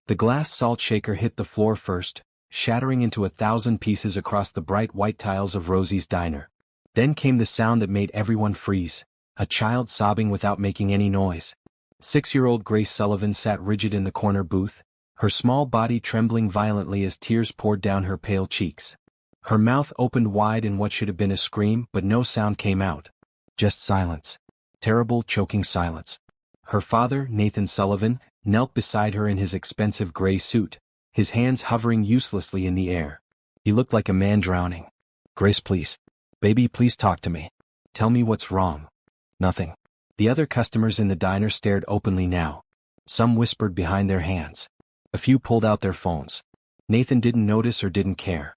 The glass salt shaker hit the floor first, shattering into 1,000 pieces across the bright white tiles of Rosie's diner. Then came the sound that made everyone freeze, a child sobbing without making any noise. 6-year-old Grace Sullivan sat rigid in the corner booth, her small body trembling violently as tears poured down her pale cheeks. Her mouth opened wide in what should have been a scream, but no sound came out. Just silence. Terrible, choking silence. Her father, Nathan Sullivan, knelt beside her in his expensive gray suit, his hands hovering uselessly in the air. He looked like a man drowning. "Grace, please. Baby, please talk to me. Tell me what's wrong." "Nothing." The other customers in the diner stared openly now. Some whispered behind their hands. A few pulled out their phones. Nathan didn't notice or didn't care.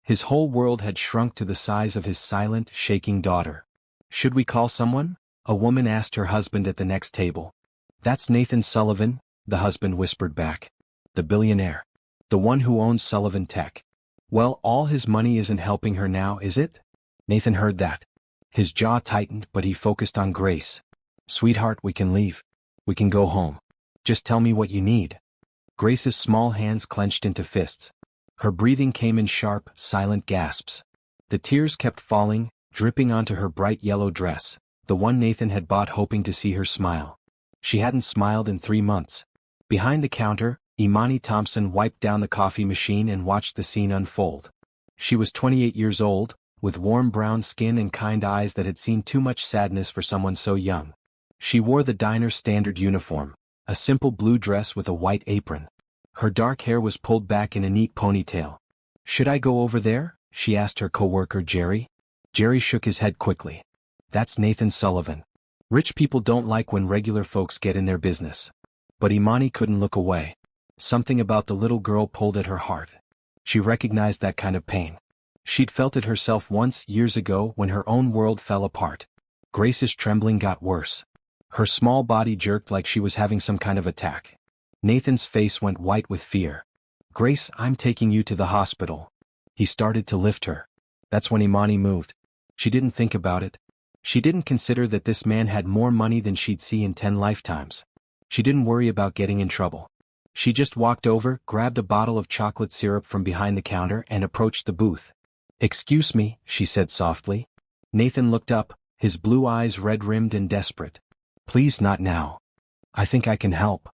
His whole world had shrunk to the size of his silent, shaking daughter. "Should we call someone?" a woman asked her husband at the next table. "That's Nathan Sullivan," the husband whispered back. "The billionaire. The one who owns Sullivan Tech." "Well, all his money isn't helping her now, is it?" Nathan heard that. His jaw tightened, but he focused on Grace. "Sweetheart, we can leave. We can go home. Just tell me what you need." Grace's small hands clenched into fists. Her breathing came in sharp, silent gasps. The tears kept falling, dripping onto her bright yellow dress, the one Nathan had bought hoping to see her smile. She hadn't smiled in 3 months. Behind the counter, Imani Thompson wiped down the coffee machine and watched the scene unfold. She was 28 years old, with warm brown skin and kind eyes that had seen too much sadness for someone so young. She wore the diner's standard uniform, a simple blue dress with a white apron. Her dark hair was pulled back in a neat ponytail. "Should I go over there?" she asked her coworker Jerry. Jerry shook his head quickly. "That's Nathan Sullivan. Rich people don't like when regular folks get in their business." But Imani couldn't look away. Something about the little girl pulled at her heart. She recognized that kind of pain. She'd felt it herself once, years ago, when her own world fell apart. Grace's trembling got worse. Her small body jerked like she was having some kind of attack. Nathan's face went white with fear. "Grace, I'm taking you to the hospital." He started to lift her. That's when Imani moved. She didn't think about it. She didn't consider that this man had more money than she'd see in 10 lifetimes. She didn't worry about getting in trouble. She just walked over, grabbed a bottle of chocolate syrup from behind the counter and approached the booth. "Excuse me," she said softly. Nathan looked up, his blue eyes red-rimmed and desperate. "Please, not now. I think I can help."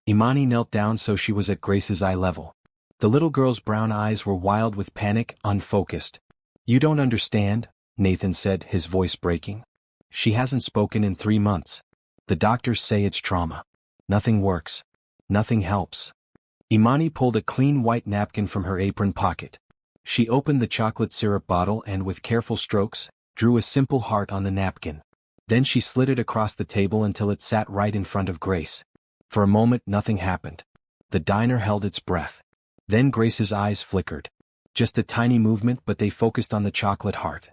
Imani knelt down so she was at Grace's eye level. The little girl's brown eyes were wild with panic, unfocused. "You don't understand," Nathan said, his voice breaking. "She hasn't spoken in 3 months. The doctors say it's trauma. Nothing works. Nothing helps." Imani pulled a clean white napkin from her apron pocket. She opened the chocolate syrup bottle and, with careful strokes, drew a simple heart on the napkin. Then she slid it across the table until it sat right in front of Grace. For a moment nothing happened. The diner held its breath. Then Grace's eyes flickered. Just a tiny movement, but they focused on the chocolate heart.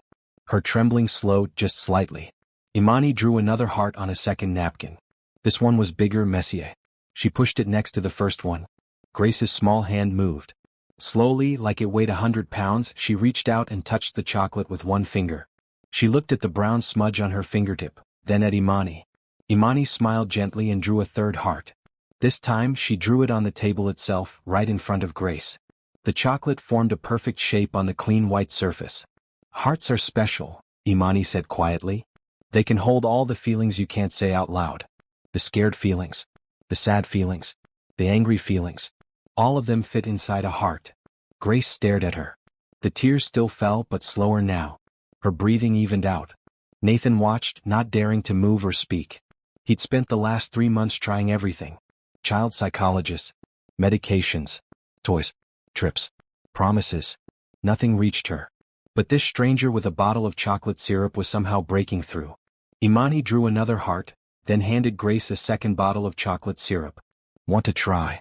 Her trembling slowed just slightly. Imani drew another heart on a second napkin. This one was bigger, messier. She pushed it next to the first one. Grace's small hand moved. Slowly, like it weighed 100 pounds, she reached out and touched the chocolate with one finger. She looked at the brown smudge on her fingertip, then at Imani. Imani smiled gently and drew a third heart. This time she drew it on the table itself, right in front of Grace. The chocolate formed a perfect shape on the clean white surface. "Hearts are special," Imani said quietly. "They can hold all the feelings you can't say out loud. The scared feelings, the sad feelings, the angry feelings. All of them fit inside a heart." Grace stared at her. The tears still fell, but slower now. Her breathing evened out. Nathan watched, not daring to move or speak. He'd spent the last 3 months trying everything. Child psychologists, medications, toys, trips, promises. Nothing reached her. But this stranger with a bottle of chocolate syrup was somehow breaking through. Imani drew another heart, then handed Grace a second bottle of chocolate syrup. "Want to try?"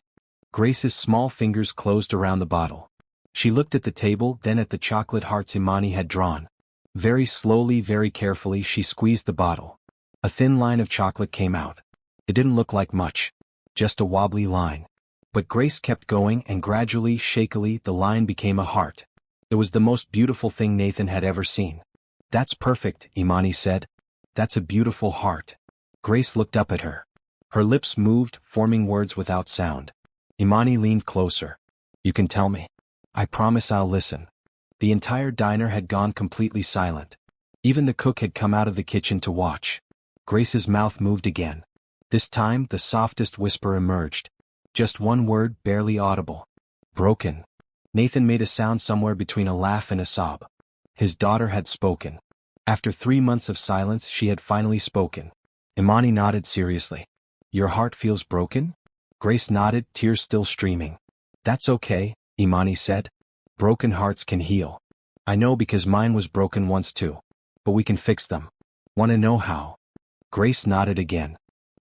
Grace's small fingers closed around the bottle. She looked at the table, then at the chocolate hearts Imani had drawn. Very slowly, very carefully, she squeezed the bottle. A thin line of chocolate came out. It didn't look like much. Just a wobbly line. But Grace kept going, and gradually, shakily, the line became a heart. It was the most beautiful thing Nathan had ever seen. "That's perfect," Imani said. "That's a beautiful heart." Grace looked up at her. Her lips moved, forming words without sound. Imani leaned closer. You can tell me. I promise I'll listen. The entire diner had gone completely silent. Even the cook had come out of the kitchen to watch. Grace's mouth moved again. This time, the softest whisper emerged. Just one word, barely audible. Broken. Nathan made a sound somewhere between a laugh and a sob. His daughter had spoken. After 3 months of silence, she had finally spoken. Imani nodded seriously. Your heart feels broken? Grace nodded, tears still streaming. That's okay, Imani said. Broken hearts can heal. I know because mine was broken once too. But we can fix them. Want to know how? Grace nodded again.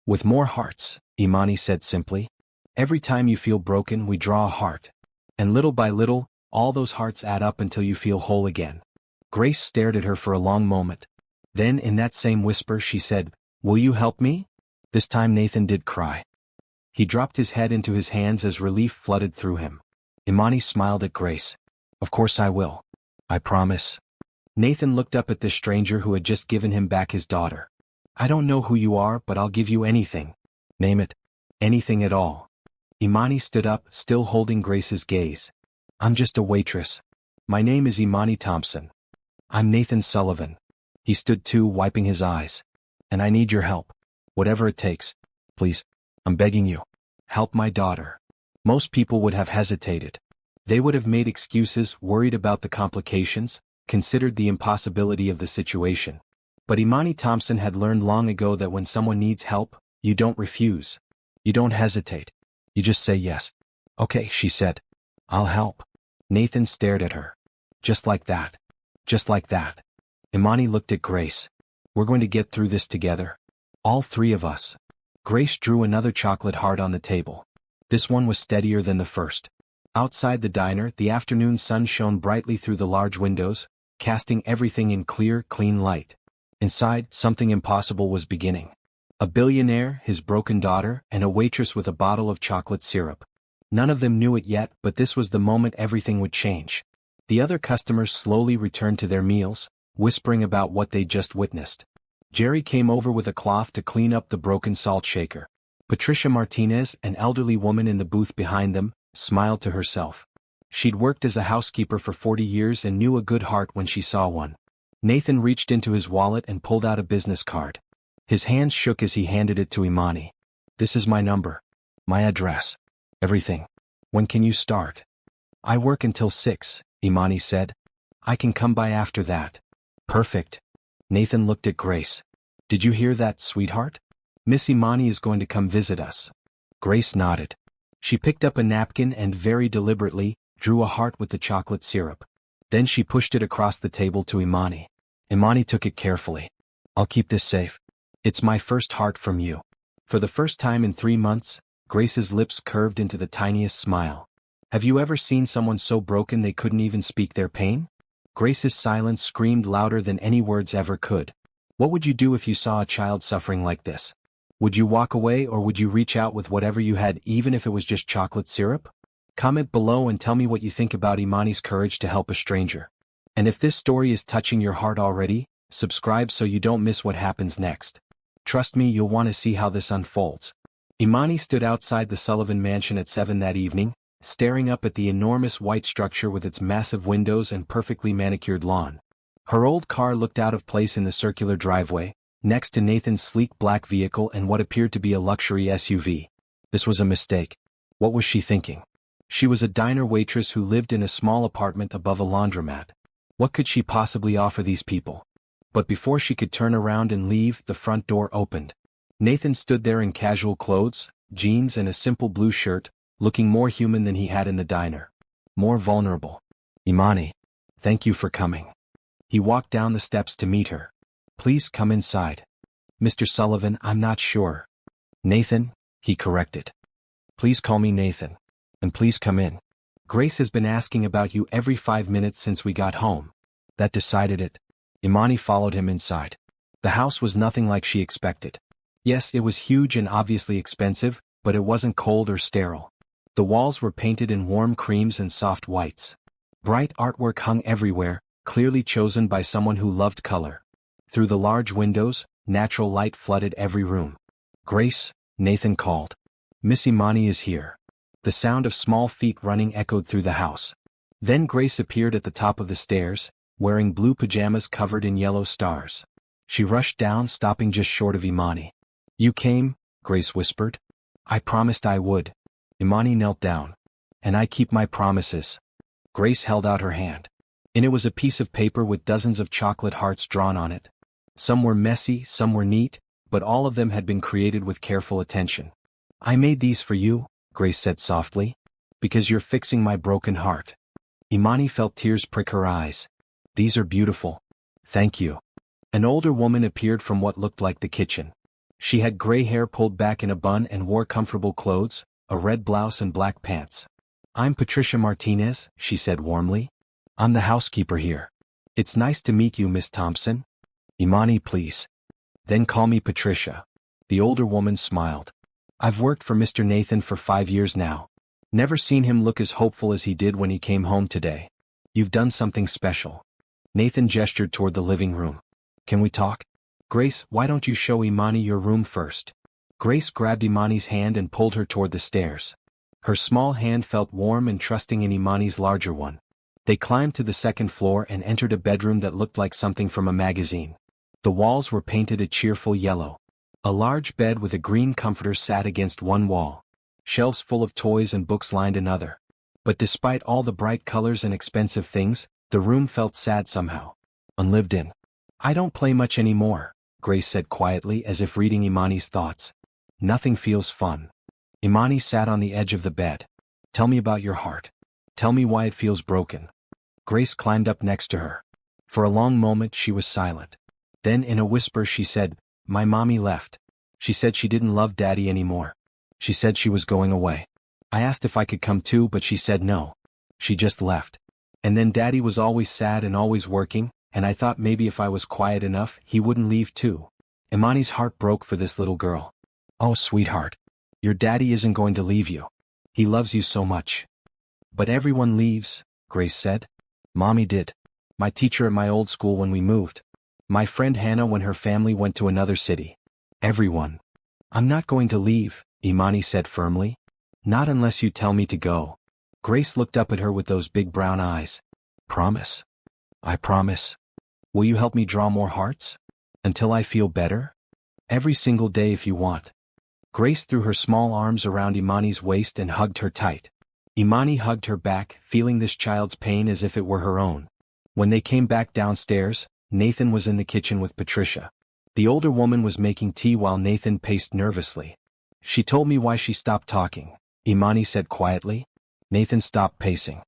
With more hearts, Imani said simply. Every time you feel broken, we draw a heart. And little by little, all those hearts add up until you feel whole again. Grace stared at her for a long moment. Then, in that same whisper, she said, Will you help me? This time Nathan did cry. He dropped his head into his hands as relief flooded through him. Imani smiled at Grace. Of course I will. I promise. Nathan looked up at the stranger who had just given him back his daughter. I don't know who you are, but I'll give you anything. Name it. Anything at all. Imani stood up, still holding Grace's gaze. I'm just a waitress. My name is Imani Thompson. I'm Nathan Sullivan. He stood too, wiping his eyes. And I need your help. Whatever it takes. Please. I'm begging you. Help my daughter. Most people would have hesitated. They would have made excuses, worried about the complications, considered the impossibility of the situation. But Imani Thompson had learned long ago that when someone needs help, you don't refuse. You don't hesitate. You just say yes. Okay, she said. I'll help. Nathan stared at her. Just like that. Just like that. Imani looked at Grace. We're going to get through this together. All 3 of us. Grace drew another chocolate heart on the table. This one was steadier than the first. Outside the diner, the afternoon sun shone brightly through the large windows, casting everything in clear, clean light. Inside, something impossible was beginning. A billionaire, his broken daughter, and a waitress with a bottle of chocolate syrup. None of them knew it yet, but this was the moment everything would change. The other customers slowly returned to their meals, whispering about what they'd just witnessed. Jerry came over with a cloth to clean up the broken salt shaker. Patricia Martinez, an elderly woman in the booth behind them, smiled to herself. She'd worked as a housekeeper for 40 years and knew a good heart when she saw one. Nathan reached into his wallet and pulled out a business card. His hands shook as he handed it to Imani. This is my number. My address. Everything. When can you start? I work until 6, Imani said. I can come by after that. Perfect. Nathan looked at Grace. Did you hear that, sweetheart? Miss Imani is going to come visit us. Grace nodded. She picked up a napkin and very deliberately drew a heart with the chocolate syrup. Then she pushed it across the table to Imani. Imani took it carefully. I'll keep this safe. It's my first heart from you. For the first time in 3 months, Grace's lips curved into the tiniest smile. Have you ever seen someone so broken they couldn't even speak their pain? Grace's silence screamed louder than any words ever could. What would you do if you saw a child suffering like this? Would you walk away or would you reach out with whatever you had, even if it was just chocolate syrup? Comment below and tell me what you think about Imani's courage to help a stranger. And if this story is touching your heart already, subscribe so you don't miss what happens next. Trust me, you'll want to see how this unfolds. Imani stood outside the Sullivan mansion at 7 that evening, staring up at the enormous white structure with its massive windows and perfectly manicured lawn. Her old car looked out of place in the circular driveway, next to Nathan's sleek black vehicle and what appeared to be a luxury SUV. This was a mistake. What was she thinking? She was a diner waitress who lived in a small apartment above a laundromat. What could she possibly offer these people? But before she could turn around and leave, the front door opened. Nathan stood there in casual clothes, jeans and a simple blue shirt, looking more human than he had in the diner. More vulnerable. Imani. Thank you for coming. He walked down the steps to meet her. Please come inside. Mr. Sullivan, I'm not sure. Nathan, he corrected. Please call me Nathan. And please come in. Grace has been asking about you every 5 minutes since we got home. That decided it. Imani followed him inside. The house was nothing like she expected. Yes, it was huge and obviously expensive, but it wasn't cold or sterile. The walls were painted in warm creams and soft whites. Bright artwork hung everywhere, clearly chosen by someone who loved color. Through the large windows, natural light flooded every room. Grace, Nathan called. Miss Imani is here. The sound of small feet running echoed through the house. Then Grace appeared at the top of the stairs, wearing blue pajamas covered in yellow stars. She rushed down, stopping just short of Imani. "You came," Grace whispered. "I promised I would." Imani knelt down. "And I keep my promises." Grace held out her hand. In it was a piece of paper with dozens of chocolate hearts drawn on it. Some were messy, some were neat, but all of them had been created with careful attention. "I made these for you," Grace said softly, "because you're fixing my broken heart." Imani felt tears prick her eyes. "These are beautiful. Thank you." An older woman appeared from what looked like the kitchen. She had gray hair pulled back in a bun and wore comfortable clothes, a red blouse and black pants. "I'm Patricia Martinez," she said warmly. "I'm the housekeeper here. It's nice to meet you, Miss Thompson." "Imani, please." "Then call me Patricia." The older woman smiled. "I've worked for Mr. Nathan for 5 years now. Never seen him look as hopeful as he did when he came home today. You've done something special." Nathan gestured toward the living room. "Can we talk?" "Grace, why don't you show Imani your room first?" Grace grabbed Imani's hand and pulled her toward the stairs. Her small hand felt warm and trusting in Imani's larger one. They climbed to the second floor and entered a bedroom that looked like something from a magazine. The walls were painted a cheerful yellow. A large bed with a green comforter sat against one wall. Shelves full of toys and books lined another. But despite all the bright colors and expensive things, the room felt sad somehow. Unlived in. "I don't play much anymore," Grace said quietly as if reading Imani's thoughts. "Nothing feels fun." Imani sat on the edge of the bed. "Tell me about your heart. Tell me why it feels broken." Grace climbed up next to her. For a long moment she was silent. Then in a whisper she said, "My mommy left. She said she didn't love Daddy anymore. She said she was going away. I asked if I could come too, but she said no. She just left. And then Daddy was always sad and always working, and I thought maybe if I was quiet enough, he wouldn't leave too." Imani's heart broke for this little girl. "Oh, sweetheart. Your daddy isn't going to leave you. He loves you so much." "But everyone leaves," Grace said. "Mommy did. My teacher at my old school when we moved. My friend Hannah when her family went to another city. Everyone." "I'm not going to leave," Imani said firmly. "Not unless you tell me to go." Grace looked up at her with those big brown eyes. "Promise?" "I promise." "Will you help me draw more hearts? Until I feel better?" "Every single day if you want." Grace threw her small arms around Imani's waist and hugged her tight. Imani hugged her back, feeling this child's pain as if it were her own. When they came back downstairs, Nathan was in the kitchen with Patricia. The older woman was making tea while Nathan paced nervously. "She told me why she stopped talking," Imani said quietly. Nathan stopped pacing.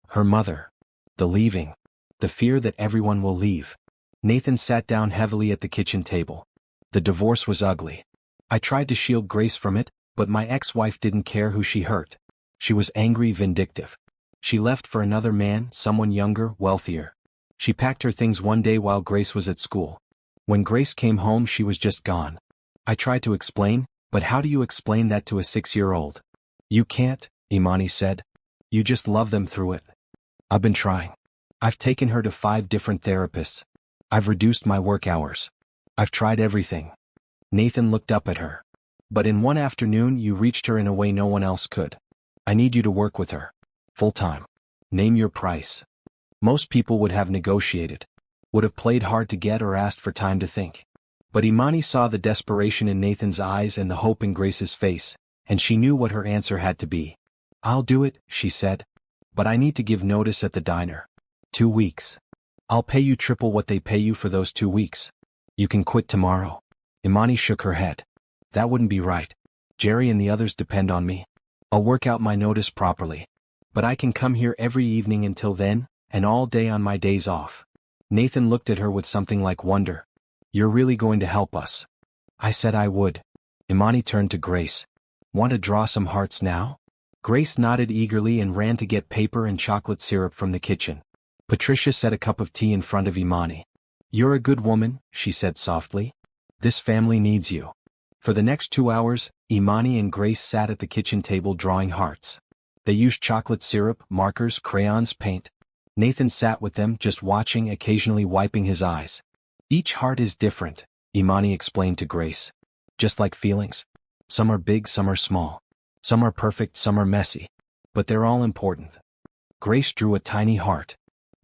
"Her mother. The leaving. The fear that everyone will leave." Nathan sat down heavily at the kitchen table. "The divorce was ugly. I tried to shield Grace from it, but my ex-wife didn't care who she hurt. She was angry, vindictive. She left for another man, someone younger, wealthier. She packed her things one day while Grace was at school. When Grace came home she was just gone. I tried to explain, but how do you explain that to a 6-year-old? You can't," Imani said. "You just love them through it." "I've been trying. I've taken her to 5 different therapists. I've reduced my work hours. I've tried everything." Nathan looked up at her. "But in one afternoon you reached her in a way no one else could. I need you to work with her. Full-time. Name your price." Most people would have negotiated. Would have played hard to get or asked for time to think. But Imani saw the desperation in Nathan's eyes and the hope in Grace's face, and she knew what her answer had to be. "I'll do it," she said. "But I need to give notice at the diner. 2 weeks. I'll pay you triple what they pay you for those 2 weeks. You can quit tomorrow." Imani shook her head. "That wouldn't be right. Jerry and the others depend on me. I'll work out my notice properly. But I can come here every evening until then, and all day on my days off." Nathan looked at her with something like wonder. "You're really going to help us?" "I said I would." Imani turned to Grace. "Want to draw some hearts now?" Grace nodded eagerly and ran to get paper and chocolate syrup from the kitchen. Patricia set a cup of tea in front of Imani. "You're a good woman," she said softly. "This family needs you." For the next 2 hours, Imani and Grace sat at the kitchen table drawing hearts. They used chocolate syrup, markers, crayons, paint. Nathan sat with them, just watching, occasionally wiping his eyes. "Each heart is different," Imani explained to Grace. "Just like feelings. Some are big, some are small. Some are perfect, some are messy. But they're all important. Grace drew a tiny heart.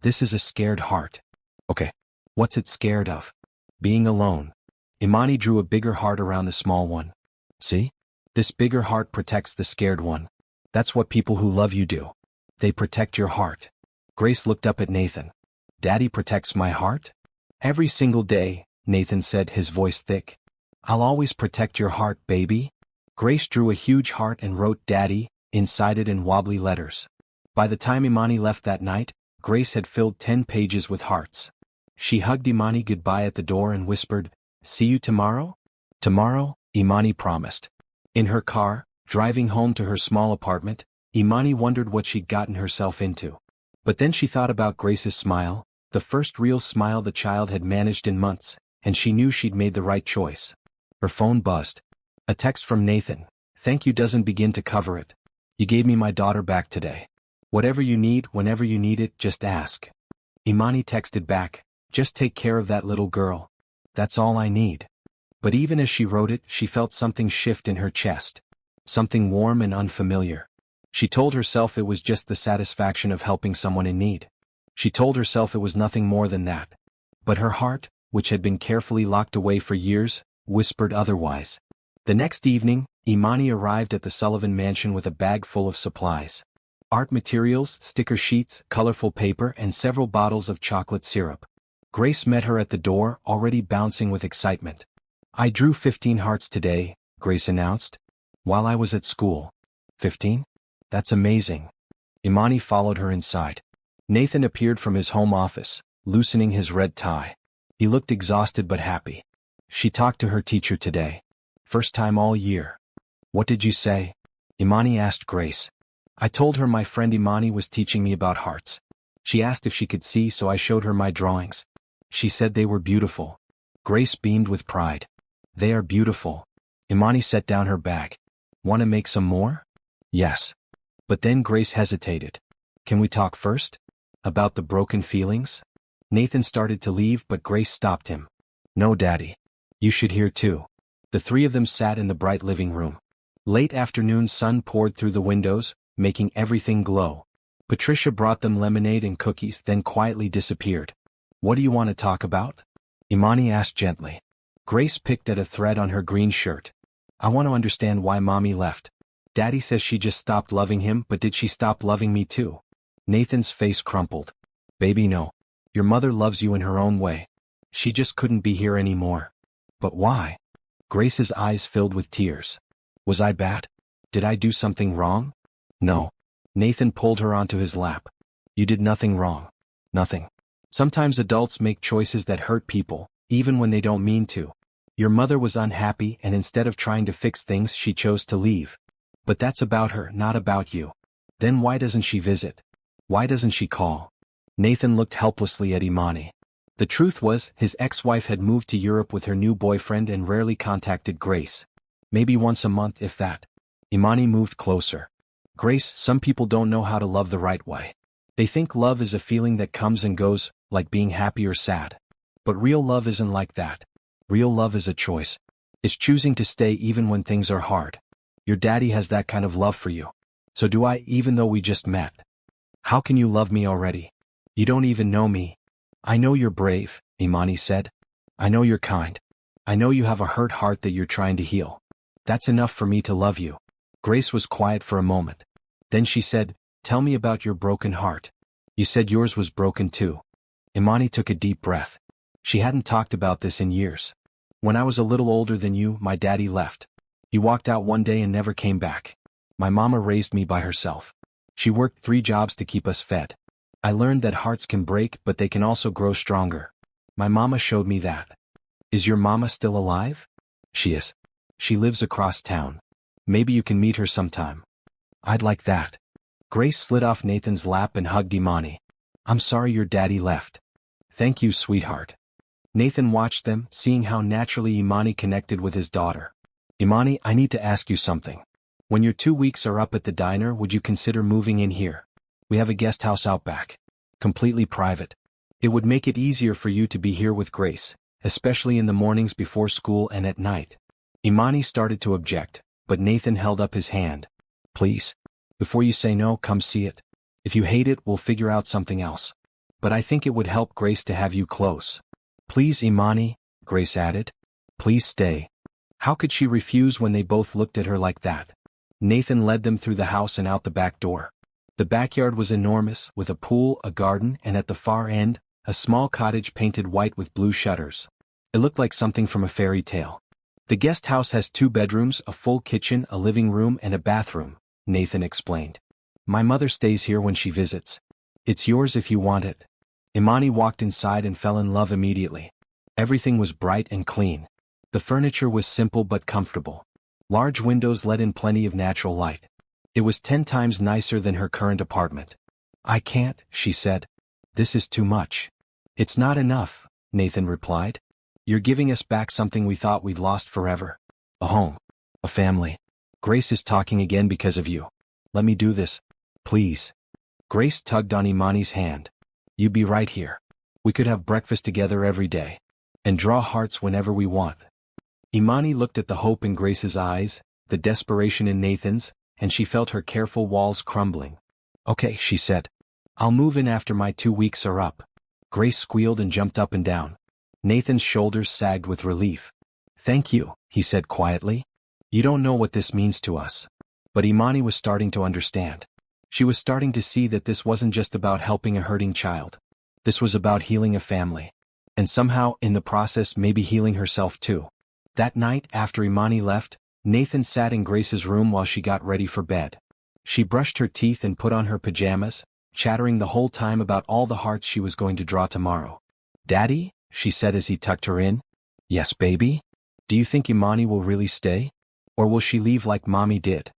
This is a scared heart. Okay. What's it scared of? Being alone. Imani drew a bigger heart around the small one. See? This bigger heart protects the scared one. That's what people who love you do. They protect your heart. Grace looked up at Nathan. Daddy protects my heart? Every single day, Nathan said, his voice thick. I'll always protect your heart, baby. Grace drew a huge heart and wrote Daddy inside it in wobbly letters. By the time Imani left that night, Grace had filled 10 pages with hearts. She hugged Imani goodbye at the door and whispered, "See you tomorrow?" Tomorrow, Imani promised. In her car, driving home to her small apartment, Imani wondered what she'd gotten herself into. But then she thought about Grace's smile, the first real smile the child had managed in months, and she knew she'd made the right choice. Her phone buzzed. A text from Nathan. Thank you doesn't begin to cover it. You gave me my daughter back today. Whatever you need, whenever you need it, just ask. Imani texted back, just take care of that little girl. That's all I need. But even as she wrote it, she felt something shift in her chest. Something warm and unfamiliar. She told herself it was just the satisfaction of helping someone in need. She told herself it was nothing more than that. But her heart, which had been carefully locked away for years, whispered otherwise. The next evening, Imani arrived at the Sullivan mansion with a bag full of supplies. Art materials, sticker sheets, colorful paper, and several bottles of chocolate syrup. Grace met her at the door, already bouncing with excitement. I drew 15 hearts today, Grace announced. While I was at school. 15? That's amazing. Imani followed her inside. Nathan appeared from his home office, loosening his red tie. He looked exhausted but happy. She talked to her teacher today. First time all year. What did you say? Imani asked Grace. I told her my friend Imani was teaching me about hearts. She asked if she could see, so I showed her my drawings. She said they were beautiful. Grace beamed with pride. They are beautiful. Imani set down her bag. Want to make some more? Yes. But then Grace hesitated. Can we talk first? About the broken feelings? Nathan started to leave, but Grace stopped him. No, Daddy. You should hear too. The three of them sat in the bright living room. Late afternoon sun poured through the windows, making everything glow. Patricia brought them lemonade and cookies, then quietly disappeared. What do you want to talk about? Imani asked gently. Grace picked at a thread on her green shirt. I want to understand why Mommy left. Daddy says she just stopped loving him, but did she stop loving me too? Nathan's face crumpled. Baby, no. Your mother loves you in her own way. She just couldn't be here anymore. But why? Grace's eyes filled with tears. Was I bad? Did I do something wrong? No. Nathan pulled her onto his lap. You did nothing wrong. Nothing. Sometimes adults make choices that hurt people, even when they don't mean to. Your mother was unhappy, and instead of trying to fix things, she chose to leave. But that's about her, not about you. Then why doesn't she visit? Why doesn't she call? Nathan looked helplessly at Imani. The truth was, his ex-wife had moved to Europe with her new boyfriend and rarely contacted Grace. Maybe once a month, if that. Imani moved closer. Grace, some people don't know how to love the right way. They think love is a feeling that comes and goes, like being happy or sad. But real love isn't like that. Real love is a choice. It's choosing to stay even when things are hard. Your daddy has that kind of love for you. So do I, even though we just met. How can you love me already? You don't even know me. I know you're brave, Imani said. I know you're kind. I know you have a hurt heart that you're trying to heal. That's enough for me to love you. Grace was quiet for a moment. Then she said, tell me about your broken heart. You said yours was broken too. Imani took a deep breath. She hadn't talked about this in years. When I was a little older than you, my daddy left. He walked out one day and never came back. My mama raised me by herself. She worked 3 jobs to keep us fed. I learned that hearts can break, but they can also grow stronger. My mama showed me that. Is your mama still alive? She is. She lives across town. Maybe you can meet her sometime. I'd like that. Grace slid off Nathan's lap and hugged Imani. I'm sorry your daddy left. Thank you, sweetheart. Nathan watched them, seeing how naturally Imani connected with his daughter. Imani, I need to ask you something. When your 2 weeks are up at the diner, would you consider moving in here? We have a guest house out back. Completely private. It would make it easier for you to be here with Grace, especially in the mornings before school and at night. Imani started to object, but Nathan held up his hand. Please. Before you say no, come see it. If you hate it, we'll figure out something else. But I think it would help Grace to have you close. Please, Imani, Grace added. Please stay. How could she refuse when they both looked at her like that? Nathan led them through the house and out the back door. The backyard was enormous, with a pool, a garden, and at the far end, a small cottage painted white with blue shutters. It looked like something from a fairy tale. The guest house has 2 bedrooms, a full kitchen, a living room, and a bathroom, Nathan explained. My mother stays here when she visits. It's yours if you want it. Imani walked inside and fell in love immediately. Everything was bright and clean. The furniture was simple but comfortable. Large windows let in plenty of natural light. It was 10 times nicer than her current apartment. I can't, she said. This is too much. It's not enough, Nathan replied. You're giving us back something we thought we'd lost forever. A home. A family. Grace is talking again because of you. Let me do this. Please. Grace tugged on Imani's hand. You be right here. We could have breakfast together every day. And draw hearts whenever we want. Imani looked at the hope in Grace's eyes, the desperation in Nathan's, and she felt her careful walls crumbling. Okay, she said. I'll move in after my 2 weeks are up. Grace squealed and jumped up and down. Nathan's shoulders sagged with relief. Thank you, he said quietly. You don't know what this means to us. But Imani was starting to understand. She was starting to see that this wasn't just about helping a hurting child. This was about healing a family. And somehow, in the process, maybe healing herself too. That night, after Imani left, Nathan sat in Grace's room while she got ready for bed. She brushed her teeth and put on her pajamas, chattering the whole time about all the hearts she was going to draw tomorrow. Daddy? She said as he tucked her in. Yes, baby? Do you think Imani will really stay? Or will she leave like Mommy did?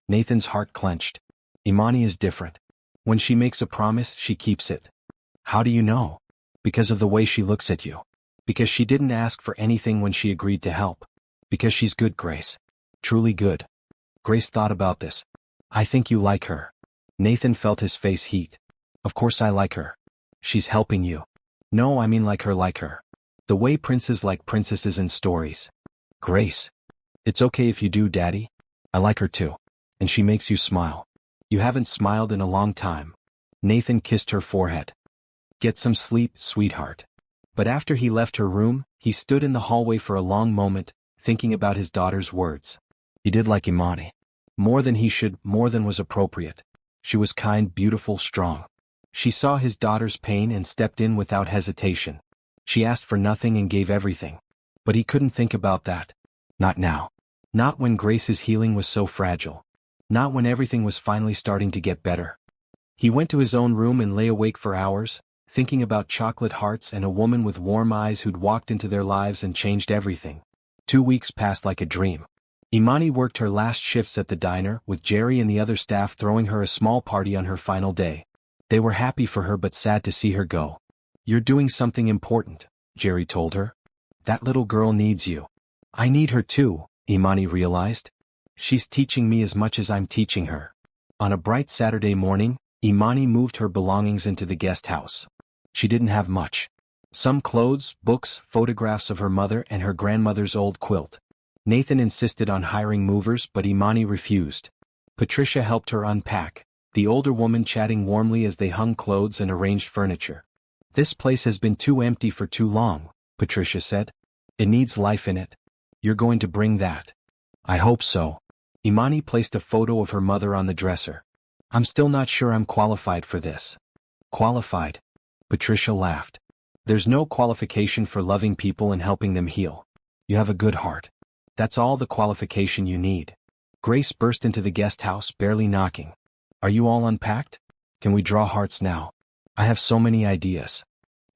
Nathan's heart clenched. Imani is different. When she makes a promise, she keeps it. How do you know? Because of the way she looks at you. Because she didn't ask for anything when she agreed to help. Because she's good, Grace. Truly good. Grace thought about this. I think you like her. Nathan felt his face heat. Of course I like her. She's helping you. No, I mean like her. The way princes like princesses in stories. Grace. It's okay if you do, Daddy. I like her too. And she makes you smile. You haven't smiled in a long time. Nathan kissed her forehead. Get some sleep, sweetheart. But after he left her room, he stood in the hallway for a long moment, thinking about his daughter's words. He did like Imani. More than he should, more than was appropriate. She was kind, beautiful, strong. She saw his daughter's pain and stepped in without hesitation. She asked for nothing and gave everything. But he couldn't think about that. Not now. Not when Grace's healing was so fragile. Not when everything was finally starting to get better. He went to his own room and lay awake for hours, thinking about chocolate hearts and a woman with warm eyes who'd walked into their lives and changed everything. 2 weeks passed like a dream. Imani worked her last shifts at the diner, with Jerry and the other staff throwing her a small party on her final day. They were happy for her but sad to see her go. You're doing something important, Jerry told her. That little girl needs you. I need her too, Imani realized. She's teaching me as much as I'm teaching her. On a bright Saturday morning, Imani moved her belongings into the guest house. She didn't have much. Some clothes, books, photographs of her mother and her grandmother's old quilt. Nathan insisted on hiring movers but Imani refused. Patricia helped her unpack, the older woman chatting warmly as they hung clothes and arranged furniture. This place has been too empty for too long, Patricia said. It needs life in it. You're going to bring that. I hope so. Imani placed a photo of her mother on the dresser. I'm still not sure I'm qualified for this. Qualified? Patricia laughed. There's no qualification for loving people and helping them heal. You have a good heart. That's all the qualification you need. Grace burst into the guest house, barely knocking. Are you all unpacked? Can we draw hearts now? I have so many ideas.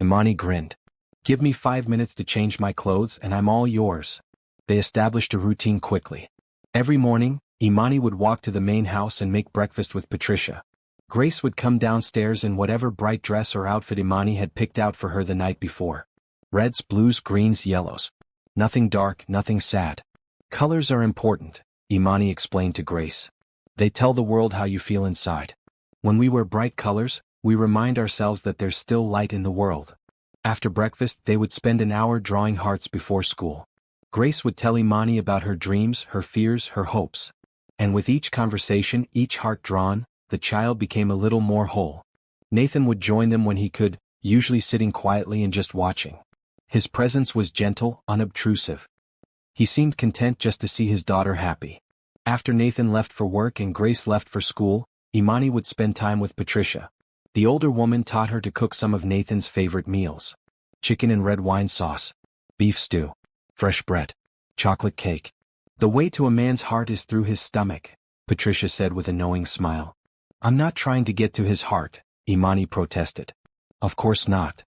Imani grinned. Give me 5 minutes to change my clothes and I'm all yours. They established a routine quickly. Every morning, Imani would walk to the main house and make breakfast with Patricia. Grace would come downstairs in whatever bright dress or outfit Imani had picked out for her the night before. Reds, blues, greens, yellows. Nothing dark, nothing sad. Colors are important, Imani explained to Grace. They tell the world how you feel inside. When we wear bright colors, we remind ourselves that there's still light in the world. After breakfast, they would spend an hour drawing hearts before school. Grace would tell Imani about her dreams, her fears, her hopes. And with each conversation, each heart drawn, the child became a little more whole. Nathan would join them when he could, usually sitting quietly and just watching. His presence was gentle, unobtrusive. He seemed content just to see his daughter happy. After Nathan left for work and Grace left for school, Imani would spend time with Patricia. The older woman taught her to cook some of Nathan's favorite meals: chicken and red wine sauce, beef stew, fresh bread, chocolate cake. "The way to a man's heart is through his stomach," Patricia said with a knowing smile. "I'm not trying to get to his heart," Imani protested. "Of course not."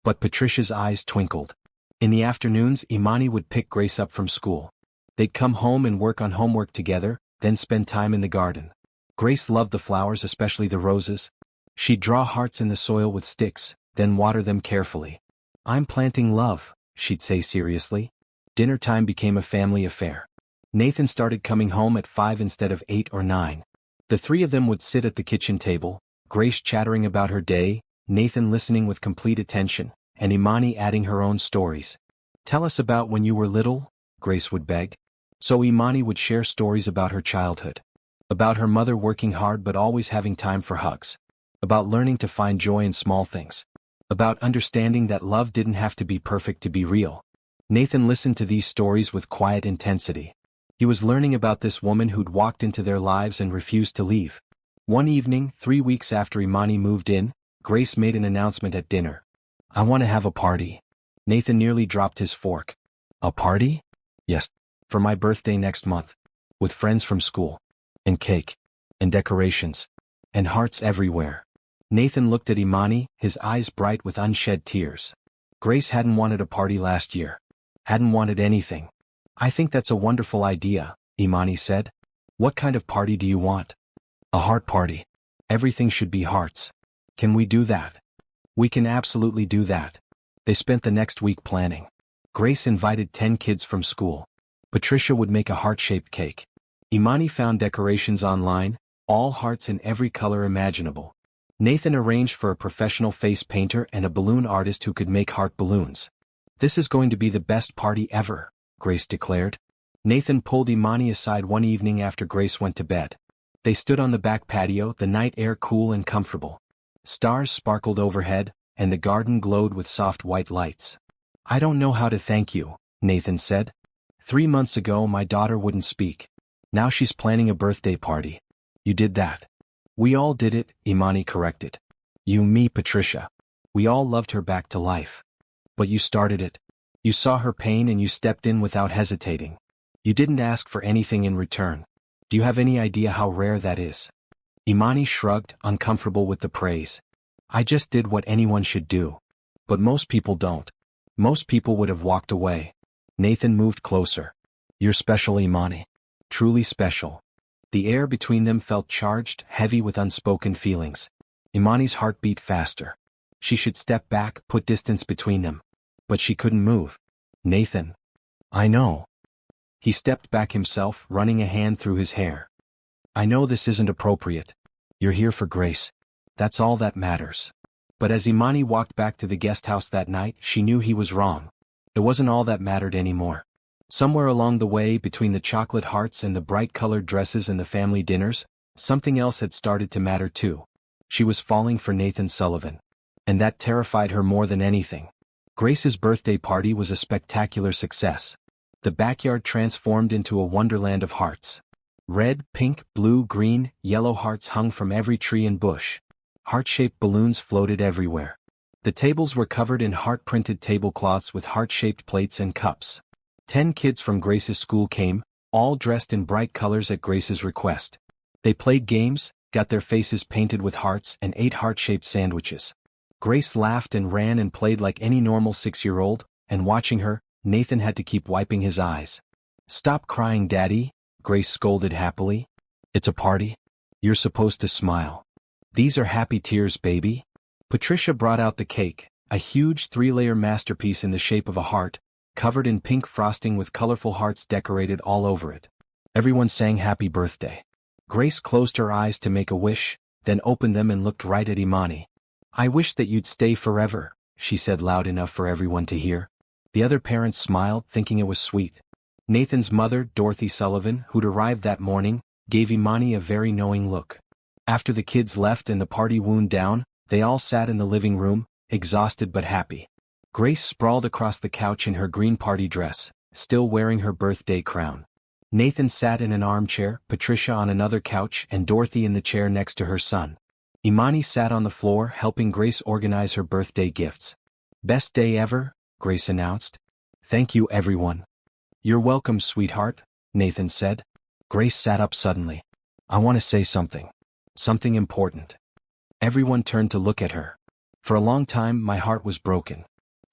But Patricia's eyes twinkled. In the afternoons, Imani would pick Grace up from school. They'd come home and work on homework together, then spend time in the garden. Grace loved the flowers, especially the roses. She'd draw hearts in the soil with sticks, then water them carefully. "I'm planting love," she'd say seriously. Dinner time became a family affair. Nathan started coming home at 5 instead of 8 or 9. The three of them would sit at the kitchen table, Grace chattering about her day, Nathan listening with complete attention, and Imani adding her own stories. "Tell us about when you were little," Grace would beg. So Imani would share stories about her childhood. About her mother working hard but always having time for hugs. About learning to find joy in small things. About understanding that love didn't have to be perfect to be real. Nathan listened to these stories with quiet intensity. He was learning about this woman who'd walked into their lives and refused to leave. One evening, 3 weeks after Imani moved in, Grace made an announcement at dinner. "I want to have a party." Nathan nearly dropped his fork. "A party?" "Yes. For my birthday next month. With friends from school. And cake. And decorations. And hearts everywhere." Nathan looked at Imani, his eyes bright with unshed tears. Grace hadn't wanted a party last year. Hadn't wanted anything. "I think that's a wonderful idea," Imani said. "What kind of party do you want?" "A heart party. Everything should be hearts." "Can we do that?" "We can absolutely do that." They spent the next week planning. Grace invited 10 kids from school. Patricia would make a heart-shaped cake. Imani found decorations online, all hearts in every color imaginable. Nathan arranged for a professional face painter and a balloon artist who could make heart balloons. "This is going to be the best party ever," Grace declared. Nathan pulled Imani aside one evening after Grace went to bed. They stood on the back patio, the night air cool and comfortable. Stars sparkled overhead, and the garden glowed with soft white lights. "I don't know how to thank you," Nathan said. 3 months ago my daughter wouldn't speak. Now she's planning a birthday party. You did that." "We all did it," Imani corrected. "You, me, Patricia. We all loved her back to life. But you started it. You saw her pain and you stepped in without hesitating. You didn't ask for anything in return. Do you have any idea how rare that is?" Imani shrugged, uncomfortable with the praise. "I just did what anyone should do. But most people don't. Most people would have walked away." Nathan moved closer. "You're special, Imani. Truly special." The air between them felt charged, heavy with unspoken feelings. Imani's heart beat faster. She should step back, put distance between them. But she couldn't move. "Nathan." "I know." He stepped back himself, running a hand through his hair. "I know this isn't appropriate. You're here for Grace. That's all that matters." But as Imani walked back to the guest house that night, she knew he was wrong. It wasn't all that mattered anymore. Somewhere along the way, between the chocolate hearts and the bright-colored dresses and the family dinners, something else had started to matter too. She was falling for Nathan Sullivan. And that terrified her more than anything. Grace's birthday party was a spectacular success. The backyard transformed into a wonderland of hearts. Red, pink, blue, green, yellow hearts hung from every tree and bush. Heart-shaped balloons floated everywhere. The tables were covered in heart-printed tablecloths with heart-shaped plates and cups. 10 kids from Grace's school came, all dressed in bright colors at Grace's request. They played games, got their faces painted with hearts, and ate heart-shaped sandwiches. Grace laughed and ran and played like any normal 6-year-old, and watching her, Nathan had to keep wiping his eyes. "Stop crying, Daddy," Grace scolded happily. "It's a party. You're supposed to smile. These are happy tears, baby." Patricia brought out the cake, a huge 3-layer masterpiece in the shape of a heart, covered in pink frosting with colorful hearts decorated all over it. Everyone sang happy birthday. Grace closed her eyes to make a wish, then opened them and looked right at Imani. "I wish that you'd stay forever," she said loud enough for everyone to hear. The other parents smiled, thinking it was sweet. Nathan's mother, Dorothy Sullivan, who'd arrived that morning, gave Imani a very knowing look. After the kids left and the party wound down, they all sat in the living room, exhausted but happy. Grace sprawled across the couch in her green party dress, still wearing her birthday crown. Nathan sat in an armchair, Patricia on another couch, and Dorothy in the chair next to her son. Imani sat on the floor helping Grace organize her birthday gifts. "Best day ever," Grace announced. "Thank you everyone." "You're welcome, sweetheart," Nathan said. Grace sat up suddenly. "I want to say something. Something important." Everyone turned to look at her. "For a long time my heart was broken.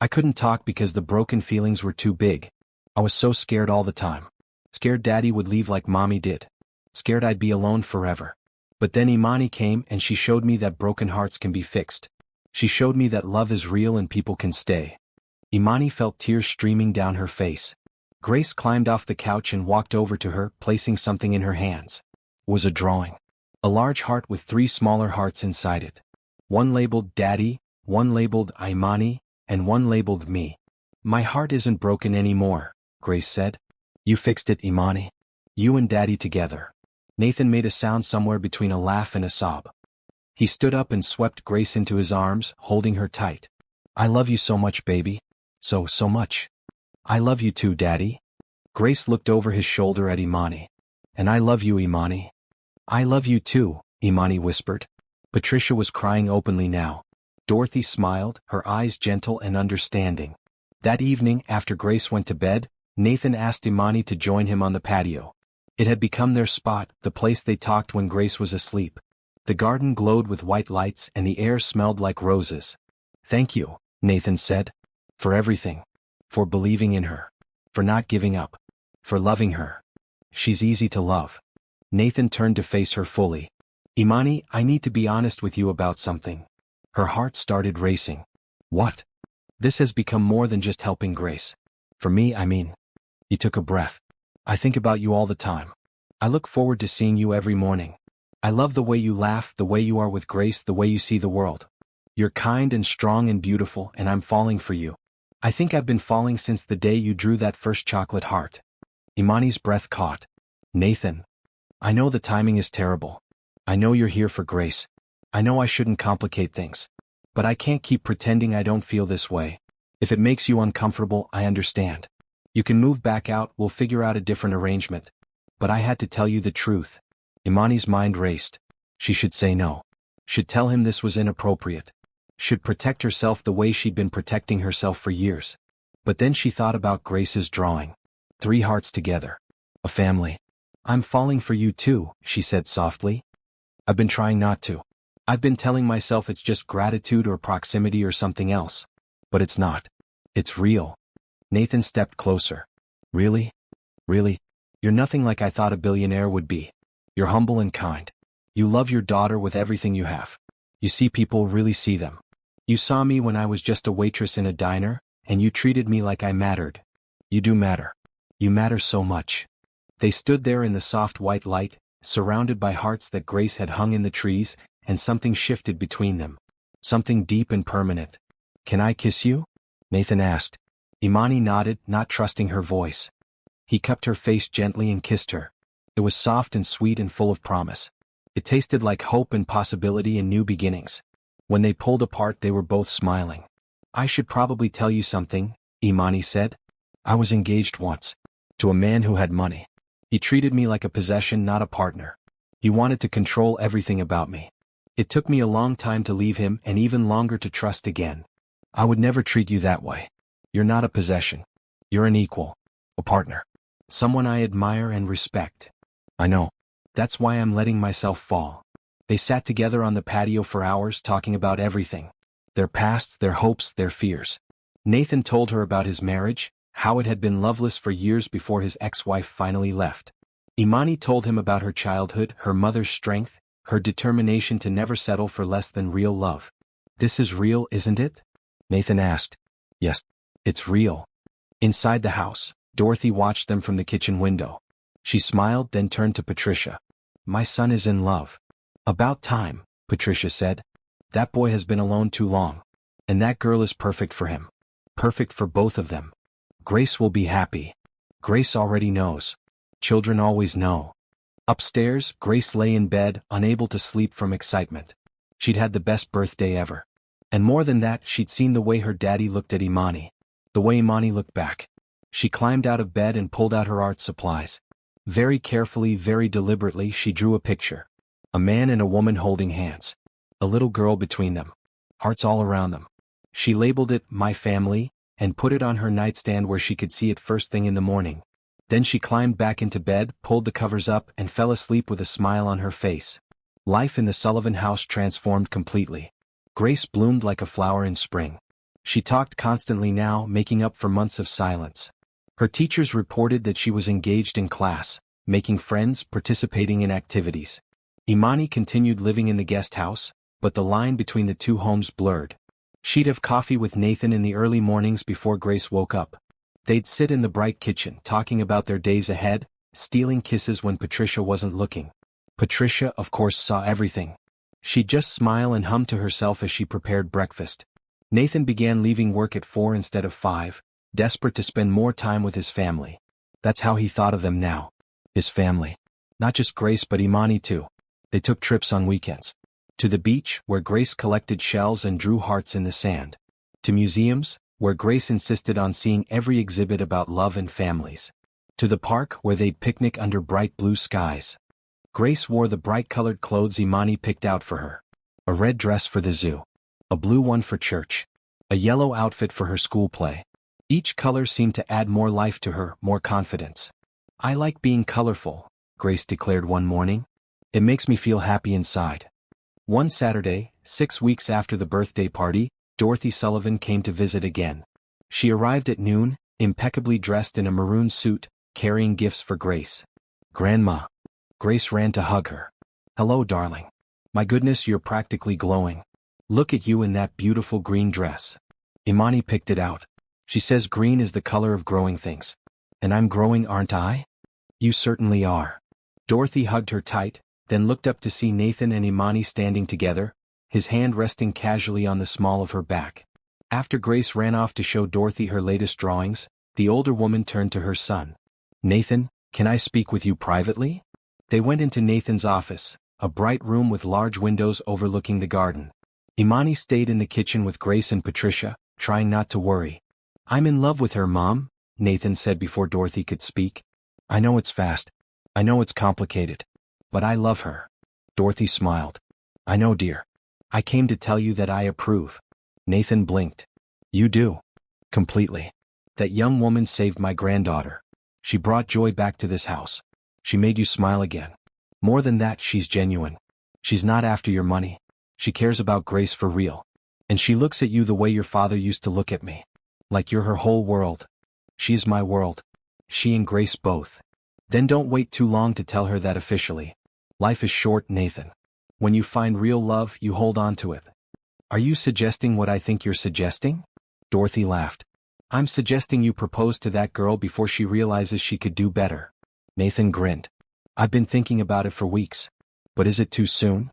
I couldn't talk because the broken feelings were too big. I was so scared all the time. Scared Daddy would leave like Mommy did. Scared I'd be alone forever. But then Imani came and she showed me that broken hearts can be fixed. She showed me that love is real and people can stay." Imani felt tears streaming down her face. Grace climbed off the couch and walked over to her, placing something in her hands. It was a drawing. A large heart with 3 smaller hearts inside it. One labeled Daddy, one labeled Imani, and one labeled me. "My heart isn't broken anymore," Grace said. "You fixed it, Imani. You and Daddy together." Nathan made a sound somewhere between a laugh and a sob. He stood up and swept Grace into his arms, holding her tight. "I love you so much, baby. So much." "I love you too, Daddy." Grace looked over his shoulder at Imani. "And I love you, Imani." "I love you too," Imani whispered. Patricia was crying openly now. Dorothy smiled, her eyes gentle and understanding. That evening, after Grace went to bed, Nathan asked Imani to join him on the patio. It had become their spot, the place they talked when Grace was asleep. The garden glowed with white lights and the air smelled like roses. "Thank you," Nathan said. "For everything. For believing in her. For not giving up. For loving her. She's easy to love." Nathan turned to face her fully. "Imani, I need to be honest with you about something." Her heart started racing. "What?" "This has become more than just helping Grace. For me, I mean." He took a breath. "I think about you all the time. I look forward to seeing you every morning. I love the way you laugh, the way you are with Grace, the way you see the world. You're kind and strong and beautiful, and I'm falling for you. I think I've been falling since the day you drew that first chocolate heart." Imani's breath caught. "Nathan. I know the timing is terrible. I know you're here for Grace. I know I shouldn't complicate things. But I can't keep pretending I don't feel this way. If it makes you uncomfortable, I understand. You can move back out, we'll figure out a different arrangement. But I had to tell you the truth." Imani's mind raced. She should say no. Should tell him this was inappropriate. Should protect herself the way she'd been protecting herself for years. But then she thought about Grace's drawing. 3 hearts together. A family. "I'm falling for you too," she said softly. "I've been trying not to. I've been telling myself it's just gratitude or proximity or something else. But it's not. It's real." Nathan stepped closer. "Really? Really? You're nothing like I thought a billionaire would be. You're humble and kind. You love your daughter with everything you have. You see people really see them. You saw me when I was just a waitress in a diner, and you treated me like I mattered. You do matter. You matter so much." They stood there in the soft white light, surrounded by hearts that Grace had hung in the trees, and something shifted between them. Something deep and permanent. "Can I kiss you?" Nathan asked. Imani nodded, not trusting her voice. He cupped her face gently and kissed her. It was soft and sweet and full of promise. It tasted like hope and possibility and new beginnings. When they pulled apart, they were both smiling. "I should probably tell you something," Imani said. "I was engaged once. To a man who had money. He treated me like a possession, not a partner. He wanted to control everything about me. It took me a long time to leave him and even longer to trust again. I would never treat you that way. You're not a possession. You're an equal. A partner. Someone I admire and respect." "I know. That's why I'm letting myself fall." They sat together on the patio for hours talking about everything. Their pasts, their hopes, their fears. Nathan told her about his marriage, how it had been loveless for years before his ex-wife finally left. Imani told him about her childhood, her mother's strength, her determination to never settle for less than real love. "This is real, isn't it?" Nathan asked. "Yes, it's real." Inside the house, Dorothy watched them from the kitchen window. She smiled, then turned to Patricia. "My son is in love." "About time," Patricia said. "That boy has been alone too long. And that girl is perfect for him. Perfect for both of them. Grace will be happy. Grace already knows. Children always know." Upstairs, Grace lay in bed, unable to sleep from excitement. She'd had the best birthday ever. And more than that, she'd seen the way her daddy looked at Imani. The way Imani looked back. She climbed out of bed and pulled out her art supplies. Very carefully, very deliberately, she drew a picture. A man and a woman holding hands. A little girl between them. Hearts all around them. She labeled it, "My Family," and put it on her nightstand where she could see it first thing in the morning. Then she climbed back into bed, pulled the covers up, and fell asleep with a smile on her face. Life in the Sullivan house transformed completely. Grace bloomed like a flower in spring. She talked constantly now, making up for months of silence. Her teachers reported that she was engaged in class, making friends, participating in activities. Imani continued living in the guest house, but the line between the two homes blurred. She'd have coffee with Nathan in the early mornings before Grace woke up. They'd sit in the bright kitchen, talking about their days ahead, stealing kisses when Patricia wasn't looking. Patricia, of course, saw everything. She'd just smile and hum to herself as she prepared breakfast. Nathan began leaving work at 4 instead of 5, desperate to spend more time with his family. That's how he thought of them now. His family. Not just Grace but Imani too. They took trips on weekends. To the beach, where Grace collected shells and drew hearts in the sand. To museums, where Grace insisted on seeing every exhibit about love and families. To the park, where they'd picnic under bright blue skies. Grace wore the bright-colored clothes Imani picked out for her. A red dress for the zoo. A blue one for church. A yellow outfit for her school play. Each color seemed to add more life to her, more confidence. "I like being colorful," Grace declared one morning. "It makes me feel happy inside." One Saturday, 6 weeks after the birthday party, Dorothy Sullivan came to visit again. She arrived at noon, impeccably dressed in a maroon suit, carrying gifts for Grace. "Grandma." Grace ran to hug her. "Hello, darling. My goodness, you're practically glowing. Look at you in that beautiful green dress." Imani picked it out. "She says green is the color of growing things. And I'm growing, aren't I?" "You certainly are." Dorothy hugged her tight, then looked up to see Nathan and Imani standing together, his hand resting casually on the small of her back. After Grace ran off to show Dorothy her latest drawings, the older woman turned to her son. "Nathan, can I speak with you privately?" They went into Nathan's office, a bright room with large windows overlooking the garden. Imani stayed in the kitchen with Grace and Patricia, trying not to worry. "I'm in love with her, Mom," Nathan said before Dorothy could speak. "I know it's fast. I know it's complicated. But I love her." Dorothy smiled. "I know, dear. I came to tell you that I approve." Nathan blinked. "You do?" "Completely. That young woman saved my granddaughter. She brought joy back to this house. She made you smile again. More than that, she's genuine. She's not after your money. She cares about Grace for real. And she looks at you the way your father used to look at me. Like you're her whole world. She is my world. She and Grace both." "Then don't wait too long to tell her that officially. Life is short, Nathan. When you find real love, you hold on to it." "Are you suggesting what I think you're suggesting?" Dorothy laughed. "I'm suggesting you propose to that girl before she realizes she could do better." Nathan grinned. "I've been thinking about it for weeks. But is it too soon?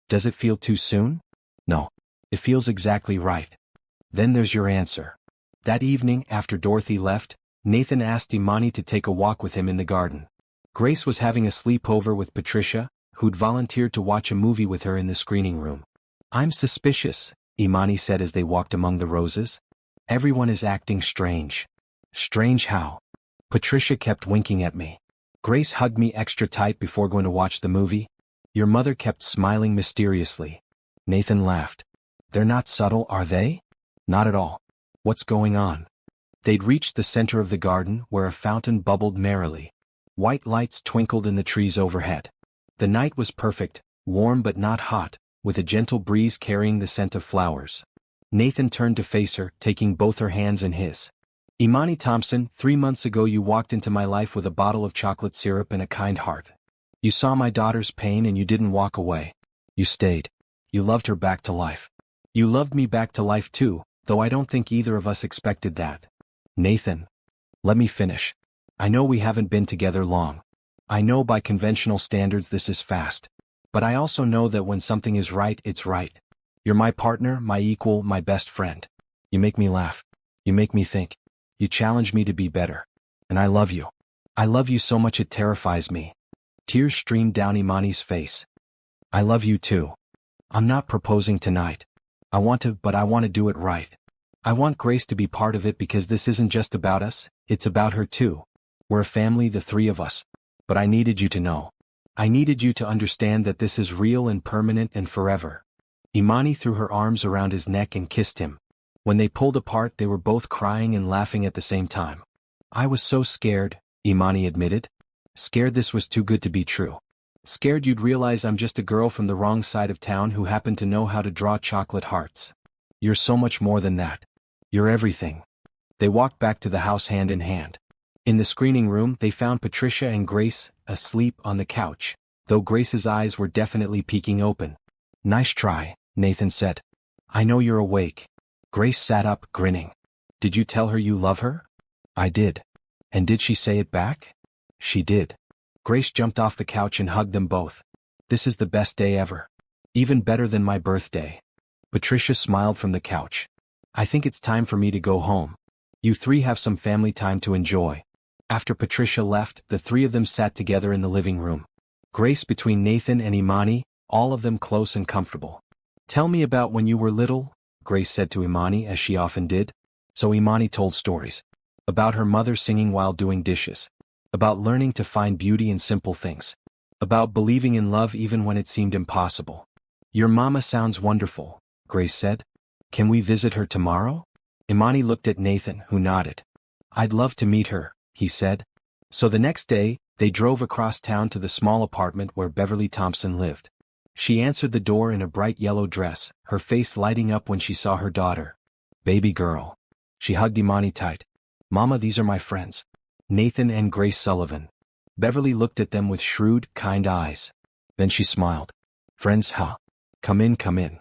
Does it feel too soon?" "No. It feels exactly right." "Then there's your answer." That evening, after Dorothy left, Nathan asked Imani to take a walk with him in the garden. Grace was having a sleepover with Patricia, who'd volunteered to watch a movie with her in the screening room. "I'm suspicious," Imani said as they walked among the roses. "Everyone is acting strange." "Strange how?" Patricia kept winking at me. Grace hugged me extra tight before going to watch the movie. Your mother kept smiling mysteriously. Nathan laughed. They're not subtle, are they? Not at all. What's going on? They'd reached the center of the garden where a fountain bubbled merrily. White lights twinkled in the trees overhead. The night was perfect, warm but not hot, with a gentle breeze carrying the scent of flowers. Nathan turned to face her, taking both her hands in his. Imani Thompson, 3 months ago you walked into my life with a bottle of chocolate syrup and a kind heart. You saw my daughter's pain and you didn't walk away. You stayed. You loved her back to life. You loved me back to life too, though I don't think either of us expected that. Nathan. Let me finish. I know we haven't been together long. I know by conventional standards this is fast. But I also know that when something is right, it's right. You're my partner, my equal, my best friend. You make me laugh. You make me think. You challenge me to be better. And I love you. I love you so much it terrifies me. Tears streamed down Imani's face. I love you too. I'm not proposing tonight. But I want to do it right. I want Grace to be part of it because this isn't just about us, it's about her too. We're a family, the three of us. But I needed you to know. I needed you to understand that this is real and permanent and forever. Imani threw her arms around his neck and kissed him. When they pulled apart, they were both crying and laughing at the same time. I was so scared, Imani admitted. Scared this was too good to be true. Scared you'd realize I'm just a girl from the wrong side of town who happened to know how to draw chocolate hearts. You're so much more than that. You're everything. They walked back to the house hand in hand. In the screening room, they found Patricia and Grace asleep on the couch, though Grace's eyes were definitely peeking open. Nice try, Nathan said. I know you're awake. Grace sat up, grinning. Did you tell her you love her? I did. And did she say it back? She did. Grace jumped off the couch and hugged them both. This is the best day ever. Even better than my birthday. Patricia smiled from the couch. I think it's time for me to go home. You three have some family time to enjoy. After Patricia left, the three of them sat together in the living room. Grace between Nathan and Imani, all of them close and comfortable. Tell me about when you were little, Grace said to Imani as she often did. So Imani told stories. About her mother singing while doing dishes. About learning to find beauty in simple things. About believing in love even when it seemed impossible. Your mama sounds wonderful, Grace said. Can we visit her tomorrow? Imani looked at Nathan, who nodded. I'd love to meet her, he said. So the next day, they drove across town to the small apartment where Beverly Thompson lived. She answered the door in a bright yellow dress, her face lighting up when she saw her daughter. Baby girl. She hugged Imani tight. Mama, these are my friends. Nathan and Grace Sullivan. Beverly looked at them with shrewd, kind eyes. Then she smiled. Friends, huh? Come in, come in.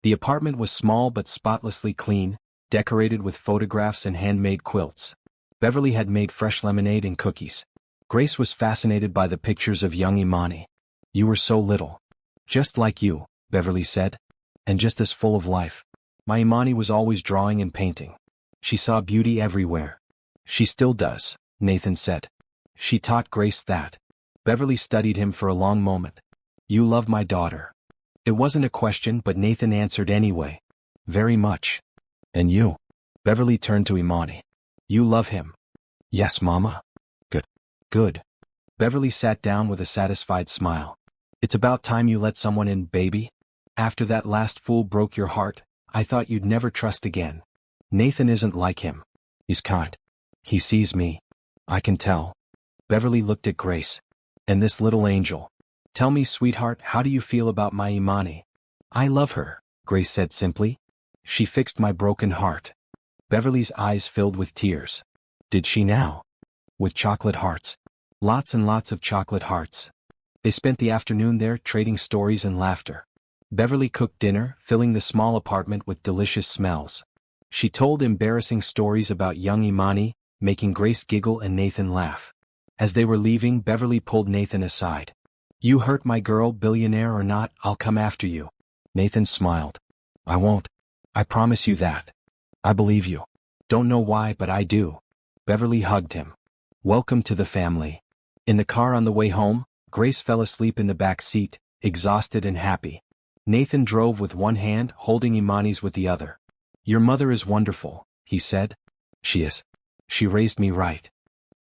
The apartment was small but spotlessly clean, decorated with photographs and handmade quilts. Beverly had made fresh lemonade and cookies. Grace was fascinated by the pictures of young Imani. You were so little. Just like you, Beverly said. And just as full of life. My Imani was always drawing and painting. She saw beauty everywhere. She still does, Nathan said. She taught Grace that. Beverly studied him for a long moment. You love my daughter. It wasn't a question, but Nathan answered anyway. Very much. And you? Beverly turned to Imani. You love him. Yes, Mama. Good. Good. Beverly sat down with a satisfied smile. It's about time you let someone in, baby. After that last fool broke your heart, I thought you'd never trust again. Nathan isn't like him. He's kind. He sees me. I can tell. Beverly looked at Grace. And this little angel. Tell me, sweetheart, how do you feel about my Imani? I love her, Grace said simply. She fixed my broken heart. Beverly's eyes filled with tears. Did she now? With chocolate hearts. Lots and lots of chocolate hearts. They spent the afternoon there trading stories and laughter. Beverly cooked dinner, filling the small apartment with delicious smells. She told embarrassing stories about young Imani, making Grace giggle and Nathan laugh. As they were leaving, Beverly pulled Nathan aside. You hurt my girl, billionaire or not, I'll come after you. Nathan smiled. I won't. I promise you that. I believe you. Don't know why, but I do. Beverly hugged him. Welcome to the family. In the car on the way home, Grace fell asleep in the back seat, exhausted and happy. Nathan drove with one hand, holding Imani's with the other. Your mother is wonderful, he said. She is. She raised me right.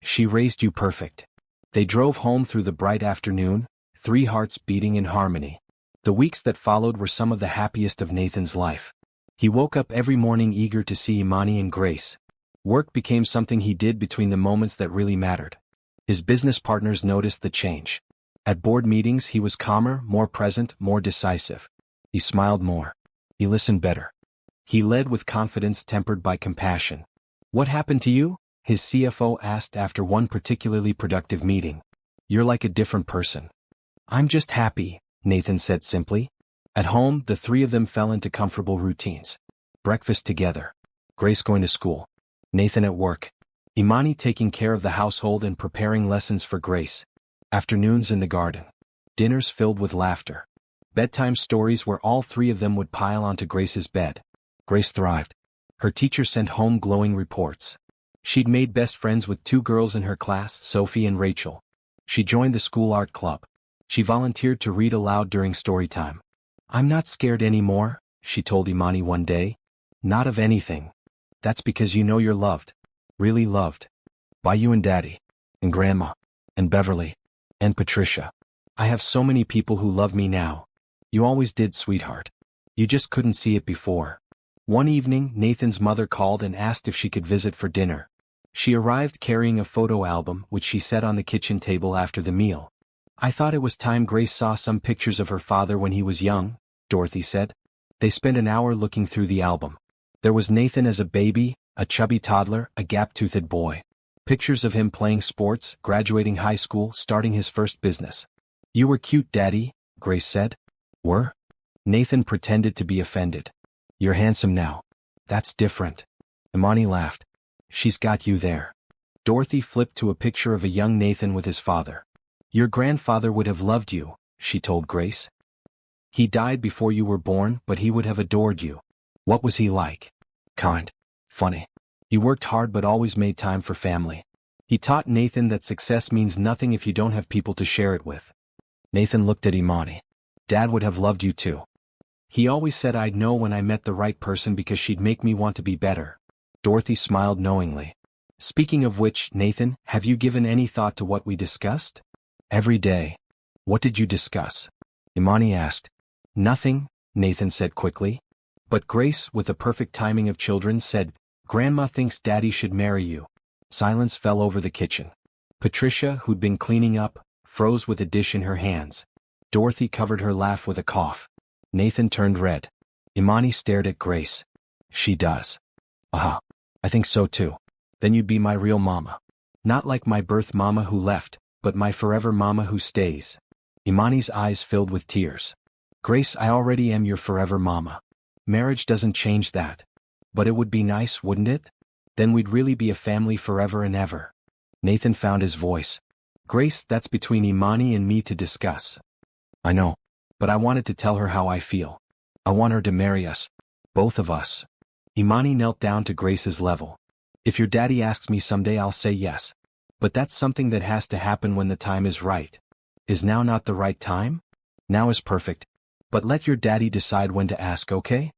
She raised you perfect. They drove home through the bright afternoon, three hearts beating in harmony. The weeks that followed were some of the happiest of Nathan's life. He woke up every morning eager to see Imani and Grace. Work became something he did between the moments that really mattered. His business partners noticed the change. At board meetings he was calmer, more present, more decisive. He smiled more. He listened better. He led with confidence tempered by compassion. What happened to you? His CFO asked after one particularly productive meeting. You're like a different person. I'm just happy, Nathan said simply. At home, the three of them fell into comfortable routines. Breakfast together. Grace going to school. Nathan at work. Imani taking care of the household and preparing lessons for Grace. Afternoons in the garden. Dinners filled with laughter. Bedtime stories where all three of them would pile onto Grace's bed. Grace thrived. Her teacher sent home glowing reports. She'd made best friends with two girls in her class, Sophie and Rachel. She joined the school art club. She volunteered to read aloud during story time. "I'm not scared anymore," she told Imani one day. "Not of anything. That's because you know you're loved. Really loved. By you and Daddy. And Grandma. And Beverly. And Patricia. I have so many people who love me now. You always did, sweetheart. You just couldn't see it before." One evening, Nathan's mother called and asked if she could visit for dinner. She arrived carrying a photo album which she set on the kitchen table after the meal. "I thought it was time Grace saw some pictures of her father when he was young," Dorothy said. They spent an hour looking through the album. There was Nathan as a baby, a chubby toddler, a gap-toothed boy. Pictures of him playing sports, graduating high school, starting his first business. "You were cute, Daddy," Grace said. "Were?" Nathan pretended to be offended. "You're handsome now." "That's different." Imani laughed. "She's got you there." Dorothy flipped to a picture of a young Nathan with his father. "Your grandfather would have loved you," she told Grace. "He died before you were born, but he would have adored you." "What was he like?" "Kind. Funny. He worked hard but always made time for family. He taught Nathan that success means nothing if you don't have people to share it with." Nathan looked at Imani. "Dad would have loved you too. He always said I'd know when I met the right person because she'd make me want to be better." Dorothy smiled knowingly. "Speaking of which, Nathan, have you given any thought to what we discussed?" "Every day." "What did you discuss?" Imani asked. "Nothing," Nathan said quickly. But Grace, with the perfect timing of children, said, "Grandma thinks Daddy should marry you." Silence fell over the kitchen. Patricia, who'd been cleaning up, froze with a dish in her hands. Dorothy covered her laugh with a cough. Nathan turned red. Imani stared at Grace. "She does." "Uh-huh. I think so too. Then you'd be my real mama. Not like my birth mama who left, but my forever mama who stays." Imani's eyes filled with tears. "Grace, I already am your forever mama. Marriage doesn't change that. But it would be nice, wouldn't it? Then we'd really be a family forever and ever." Nathan found his voice. "Grace, that's between Imani and me to discuss." "I know. But I wanted to tell her how I feel. I want her to marry us. Both of us." Imani knelt down to Grace's level. "If your daddy asks me someday, I'll say yes. But that's something that has to happen when the time is right. Is now not the right time?" "Now is perfect. But let your daddy decide when to ask, okay?"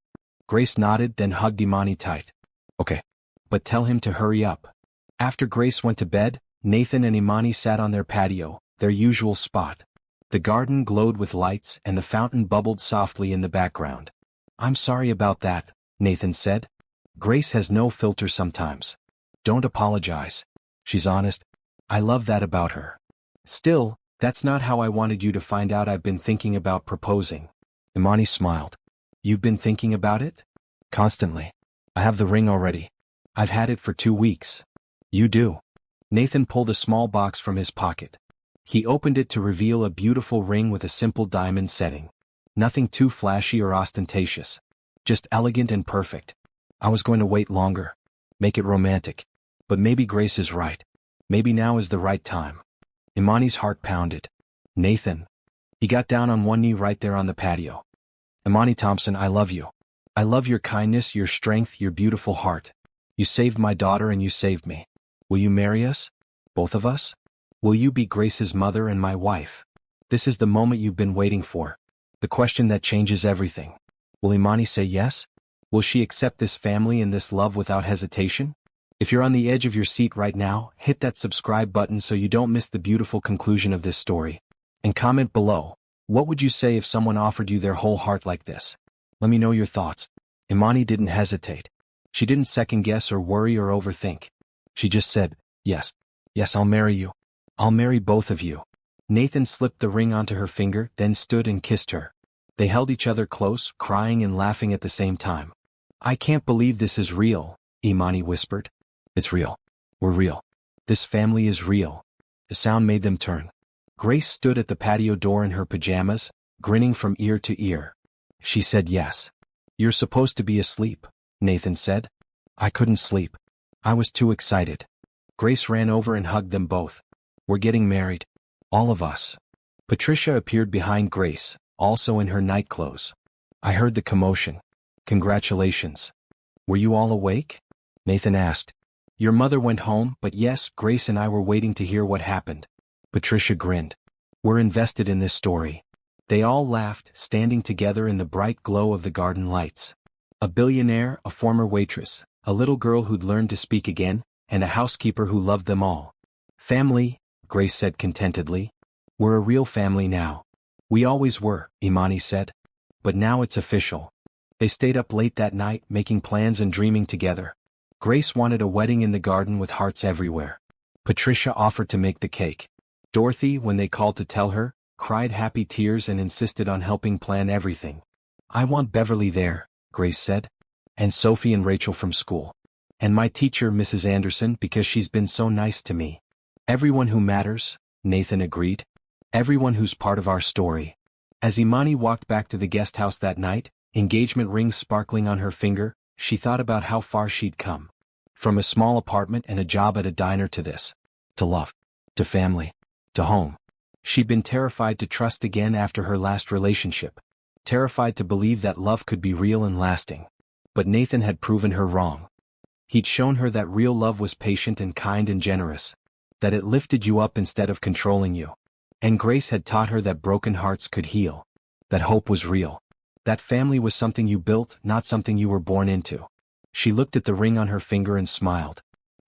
Grace nodded, then hugged Imani tight. "Okay. But tell him to hurry up." After Grace went to bed, Nathan and Imani sat on their patio, their usual spot. The garden glowed with lights and the fountain bubbled softly in the background. "I'm sorry about that," Nathan said. "Grace has no filter sometimes. Don't apologize. She's honest. I love that about her. Still, that's not how I wanted you to find out I've been thinking about proposing." Imani smiled. "You've been thinking about it?" "Constantly. I have the ring already. I've had it for 2 weeks." "You do?" Nathan pulled a small box from his pocket. He opened it to reveal a beautiful ring with a simple diamond setting. Nothing too flashy or ostentatious. Just elegant and perfect. "I was going to wait longer. Make it romantic. But maybe Grace is right. Maybe now is the right time." Imani's heart pounded. "Nathan." He got down on one knee right there on the patio. "Imani Thompson, I love you. I love your kindness, your strength, your beautiful heart. You saved my daughter and you saved me. Will you marry us? Both of us? Will you be Grace's mother and my wife? This is the moment you've been waiting for. The question that changes everything. Will Imani say yes? Will she accept this family and this love without hesitation?" If you're on the edge of your seat right now, hit that subscribe button so you don't miss the beautiful conclusion of this story. And comment below, what would you say if someone offered you their whole heart like this? Let me know your thoughts. Imani didn't hesitate. She didn't second guess or worry or overthink. She just said, "Yes. Yes, I'll marry you. I'll marry both of you." Nathan slipped the ring onto her finger, then stood and kissed her. They held each other close, crying and laughing at the same time. "I can't believe this is real," Imani whispered. "It's real. We're real. This family is real." The sound made them turn. Grace stood at the patio door in her pajamas, grinning from ear to ear. She said yes. "You're supposed to be asleep," Nathan said. "I couldn't sleep. I was too excited." Grace ran over and hugged them both. "We're getting married. All of us." Patricia appeared behind Grace, also in her night clothes. "I heard the commotion. Congratulations. Were you all awake?" Nathan asked. "Your mother went home, but yes, Grace and I were waiting to hear what happened." Patricia grinned. We're invested in this story. They all laughed, standing together in the bright glow of the garden lights. A billionaire, a former waitress, a little girl who'd learned to speak again, and a housekeeper who loved them all. Family, Grace said contentedly. We're a real family now. We always were, Imani said. But now it's official. They stayed up late that night, making plans and dreaming together. Grace wanted a wedding in the garden with hearts everywhere. Patricia offered to make the cake. Dorothy, when they called to tell her, cried happy tears and insisted on helping plan everything. I want Beverly there, Grace said. And Sophie and Rachel from school. And my teacher, Mrs. Anderson, because she's been so nice to me. Everyone who matters, Nathan agreed. Everyone who's part of our story. As Imani walked back to the guest house that night, engagement rings sparkling on her finger, she thought about how far she'd come. From a small apartment and a job at a diner to this. To love. To family. To home. She'd been terrified to trust again after her last relationship. Terrified to believe that love could be real and lasting. But Nathan had proven her wrong. He'd shown her that real love was patient and kind and generous. That it lifted you up instead of controlling you. And Grace had taught her that broken hearts could heal. That hope was real. That family was something you built, not something you were born into. She looked at the ring on her finger and smiled.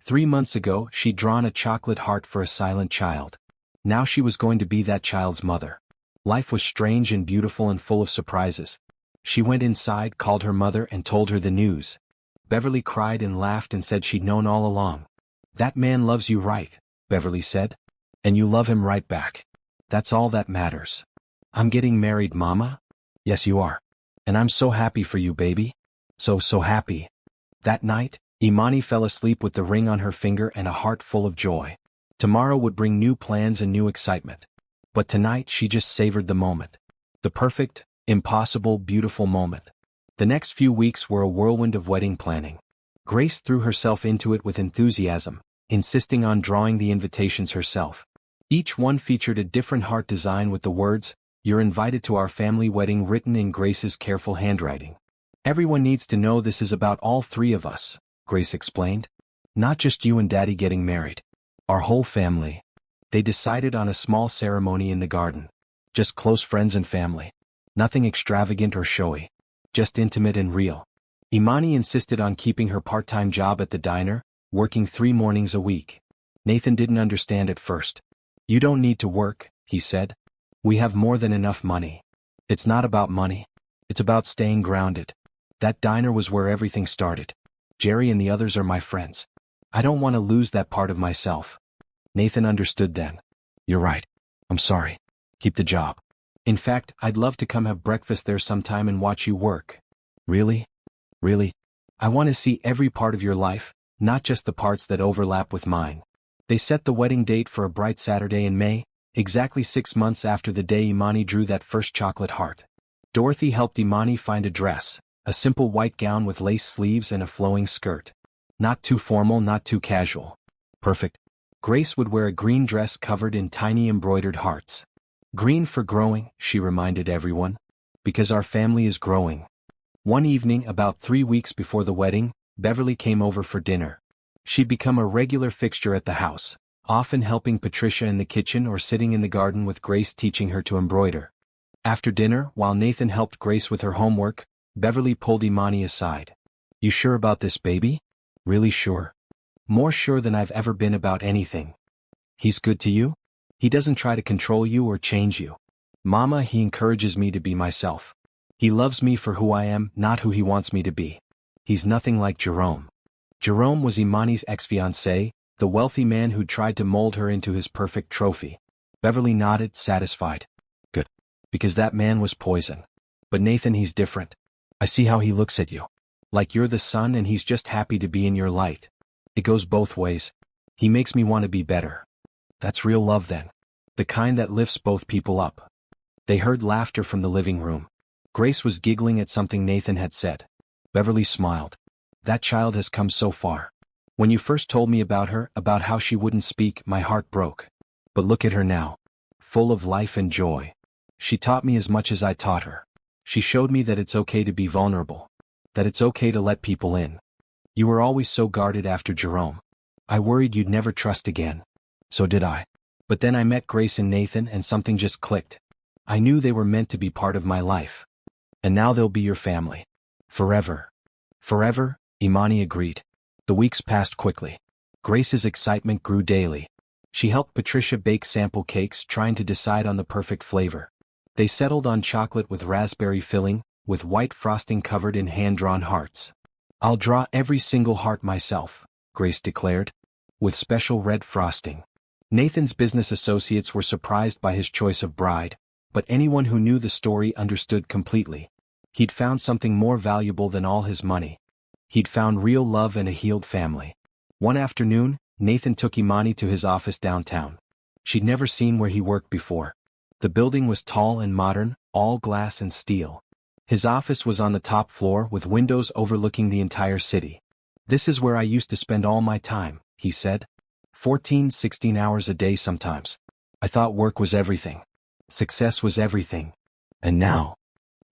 3 months ago, she'd drawn a chocolate heart for a silent child. Now she was going to be that child's mother. Life was strange and beautiful and full of surprises. She went inside, called her mother, and told her the news. Beverly cried and laughed and said she'd known all along. That man loves you right, Beverly said. And you love him right back. That's all that matters. I'm getting married, Mama? Yes, you are. And I'm so happy for you, baby. So happy. That night, Imani fell asleep with the ring on her finger and a heart full of joy. Tomorrow would bring new plans and new excitement. But tonight she just savored the moment. The perfect, impossible, beautiful moment. The next few weeks were a whirlwind of wedding planning. Grace threw herself into it with enthusiasm, insisting on drawing the invitations herself. Each one featured a different heart design with the words, "You're invited to our family wedding," written in Grace's careful handwriting. Everyone needs to know this is about all three of us, Grace explained. Not just you and Daddy getting married. Our whole family. They decided on a small ceremony in the garden. Just close friends and family. Nothing extravagant or showy. Just intimate and real. Imani insisted on keeping her part-time job at the diner, working 3 mornings a week. Nathan didn't understand at first. You don't need to work, he said. We have more than enough money. It's not about money. It's about staying grounded. That diner was where everything started. Jerry and the others are my friends. I don't want to lose that part of myself. Nathan understood then. You're right. I'm sorry. Keep the job. In fact, I'd love to come have breakfast there sometime and watch you work. Really? Really? I want to see every part of your life, not just the parts that overlap with mine. They set the wedding date for a bright Saturday in May, exactly 6 months after the day Imani drew that first chocolate heart. Dorothy helped Imani find a dress, a simple white gown with lace sleeves and a flowing skirt. Not too formal, not too casual. Perfect. Grace would wear a green dress covered in tiny embroidered hearts. Green for growing, she reminded everyone. Because our family is growing. One evening, about 3 weeks before the wedding, Beverly came over for dinner. She'd become a regular fixture at the house, often helping Patricia in the kitchen or sitting in the garden with Grace teaching her to embroider. After dinner, while Nathan helped Grace with her homework, Beverly pulled Imani aside. You sure about this, baby? Really sure? More sure than I've ever been about anything. He's good to you? He doesn't try to control you or change you. Mama, he encourages me to be myself. He loves me for who I am, not who he wants me to be. He's nothing like Jerome. Jerome was Imani's ex-fiancé, the wealthy man who tried to mold her into his perfect trophy. Beverly nodded, satisfied. Good. Because that man was poison. But Nathan, he's different. I see how he looks at you. Like you're the sun and he's just happy to be in your light. It goes both ways. He makes me want to be better. That's real love then. The kind that lifts both people up. They heard laughter from the living room. Grace was giggling at something Nathan had said. Beverly smiled. That child has come so far. When you first told me about her, about how she wouldn't speak, my heart broke. But look at her now. Full of life and joy. She taught me as much as I taught her. She showed me that it's okay to be vulnerable. That it's okay to let people in. You were always so guarded after Jerome. I worried you'd never trust again. So did I. But then I met Grace and Nathan and something just clicked. I knew they were meant to be part of my life. And now they'll be your family. Forever. Forever, Imani agreed. The weeks passed quickly. Grace's excitement grew daily. She helped Patricia bake sample cakes, trying to decide on the perfect flavor. They settled on chocolate with raspberry filling, with white frosting covered in hand-drawn hearts. "I'll draw every single heart myself," Grace declared, "with special red frosting." Nathan's business associates were surprised by his choice of bride, but anyone who knew the story understood completely. He'd found something more valuable than all his money. He'd found real love and a healed family. One afternoon, Nathan took Imani to his office downtown. She'd never seen where he worked before. The building was tall and modern, all glass and steel. His office was on the top floor with windows overlooking the entire city. "This is where I used to spend all my time," he said. 16 hours a day sometimes. I thought work was everything. Success was everything. And now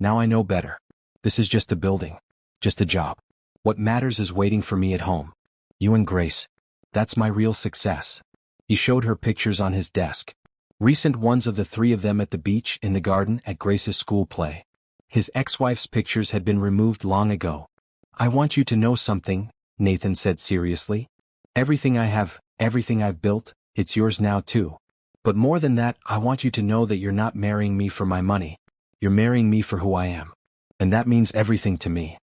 I know better. This is just a building. Just a job. What matters is waiting for me at home. You and Grace. That's my real success." He showed her pictures on his desk. Recent ones of the three of them at the beach, in the garden, at Grace's school play. His ex-wife's pictures had been removed long ago. "I want you to know something," Nathan said seriously. "Everything I have, everything I've built, it's yours now too. But more than that, I want you to know that you're not marrying me for my money. You're marrying me for who I am. And that means everything to me."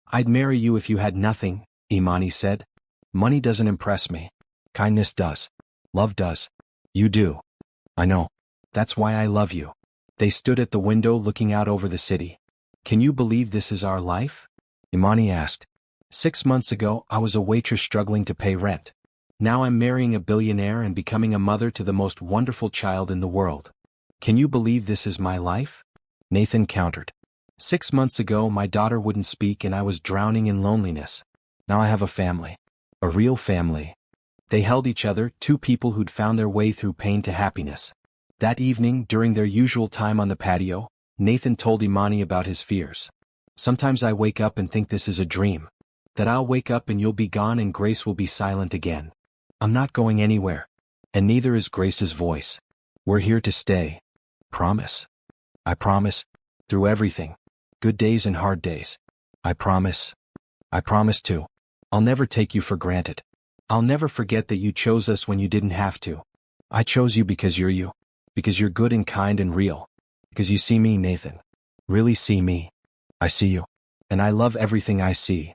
"I'd marry you if you had nothing," Imani said. "Money doesn't impress me. Kindness does. Love does. You do. I know. That's why I love you." They stood at the window looking out over the city. "Can you believe this is our life?" Imani asked. 6 months ago, I was a waitress struggling to pay rent. Now I'm marrying a billionaire and becoming a mother to the most wonderful child in the world. Can you believe this is my life?" Nathan countered. 6 months ago, my daughter wouldn't speak and I was drowning in loneliness. Now I have a family. A real family. They held each other, two people who'd found their way through pain to happiness. That evening, during their usual time on the patio, Nathan told Imani about his fears. "Sometimes I wake up and think this is a dream. That I'll wake up and you'll be gone and Grace will be silent again. I'm not going anywhere. And neither is Grace's voice. We're here to stay. Promise." "I promise. Through everything. Good days and hard days. I promise. I promise to. I'll never take you for granted. I'll never forget that you chose us when you didn't have to. I chose you because you're you. Because you're good and kind and real. Because you see me, Nathan. Really see me. I see you. And I love everything I see."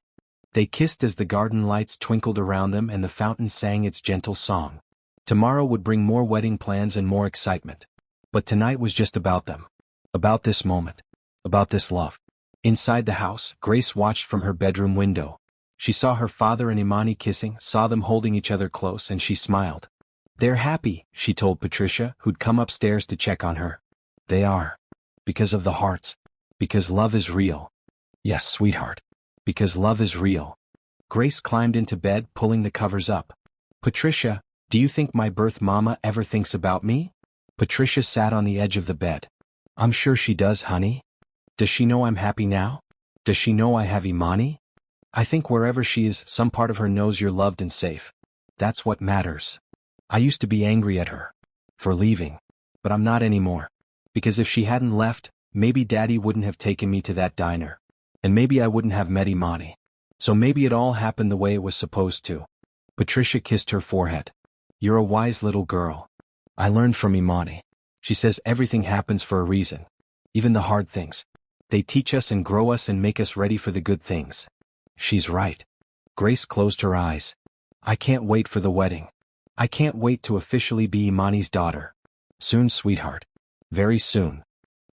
They kissed as the garden lights twinkled around them and the fountain sang its gentle song. Tomorrow would bring more wedding plans and more excitement. But tonight was just about them. About this moment. About this love. Inside the house, Grace watched from her bedroom window. She saw her father and Imani kissing, saw them holding each other close, and she smiled. "They're happy," she told Patricia, who'd come upstairs to check on her. "They are. Because of the hearts. Because love is real." "Yes, sweetheart. Because love is real." Grace climbed into bed, pulling the covers up. "Patricia, do you think my birth mama ever thinks about me?" Patricia sat on the edge of the bed. "I'm sure she does, honey. Does she know I'm happy now? Does she know I have Imani? I think wherever she is, some part of her knows you're loved and safe. That's what matters. I used to be angry at her. For leaving. But I'm not anymore. Because if she hadn't left, maybe Daddy wouldn't have taken me to that diner. And maybe I wouldn't have met Imani. So maybe it all happened the way it was supposed to." Patricia kissed her forehead. "You're a wise little girl. I learned from Imani. She says everything happens for a reason. Even the hard things. They teach us and grow us and make us ready for the good things." She's right. Grace closed her eyes. "I can't wait for the wedding. I can't wait to officially be Imani's daughter. Soon, sweetheart. Very soon."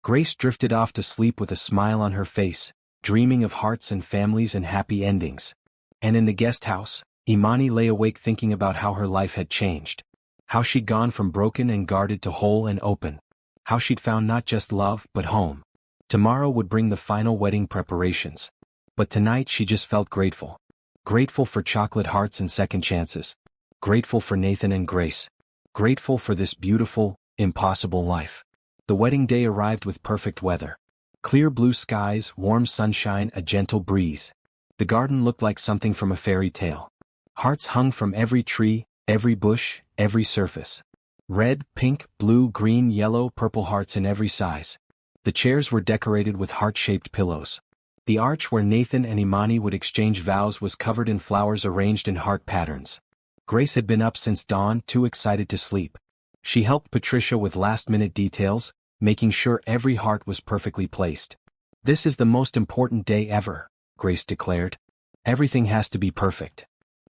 Grace drifted off to sleep with a smile on her face, dreaming of hearts and families and happy endings. And in the guest house, Imani lay awake thinking about how her life had changed. How she'd gone from broken and guarded to whole and open. How she'd found not just love, but home. Tomorrow would bring the final wedding preparations. But tonight she just felt grateful. Grateful for chocolate hearts and second chances. Grateful for Nathan and Grace. Grateful for this beautiful, impossible life. The wedding day arrived with perfect weather. Clear blue skies, warm sunshine, a gentle breeze. The garden looked like something from a fairy tale. Hearts hung from every tree, every bush, every surface. Red, pink, blue, green, yellow, purple hearts in every size. The chairs were decorated with heart-shaped pillows. The arch where Nathan and Imani would exchange vows was covered in flowers arranged in heart patterns. Grace had been up since dawn, too excited to sleep. She helped Patricia with last-minute details, making sure every heart was perfectly placed. "This is the most important day ever," Grace declared. "Everything has to be perfect."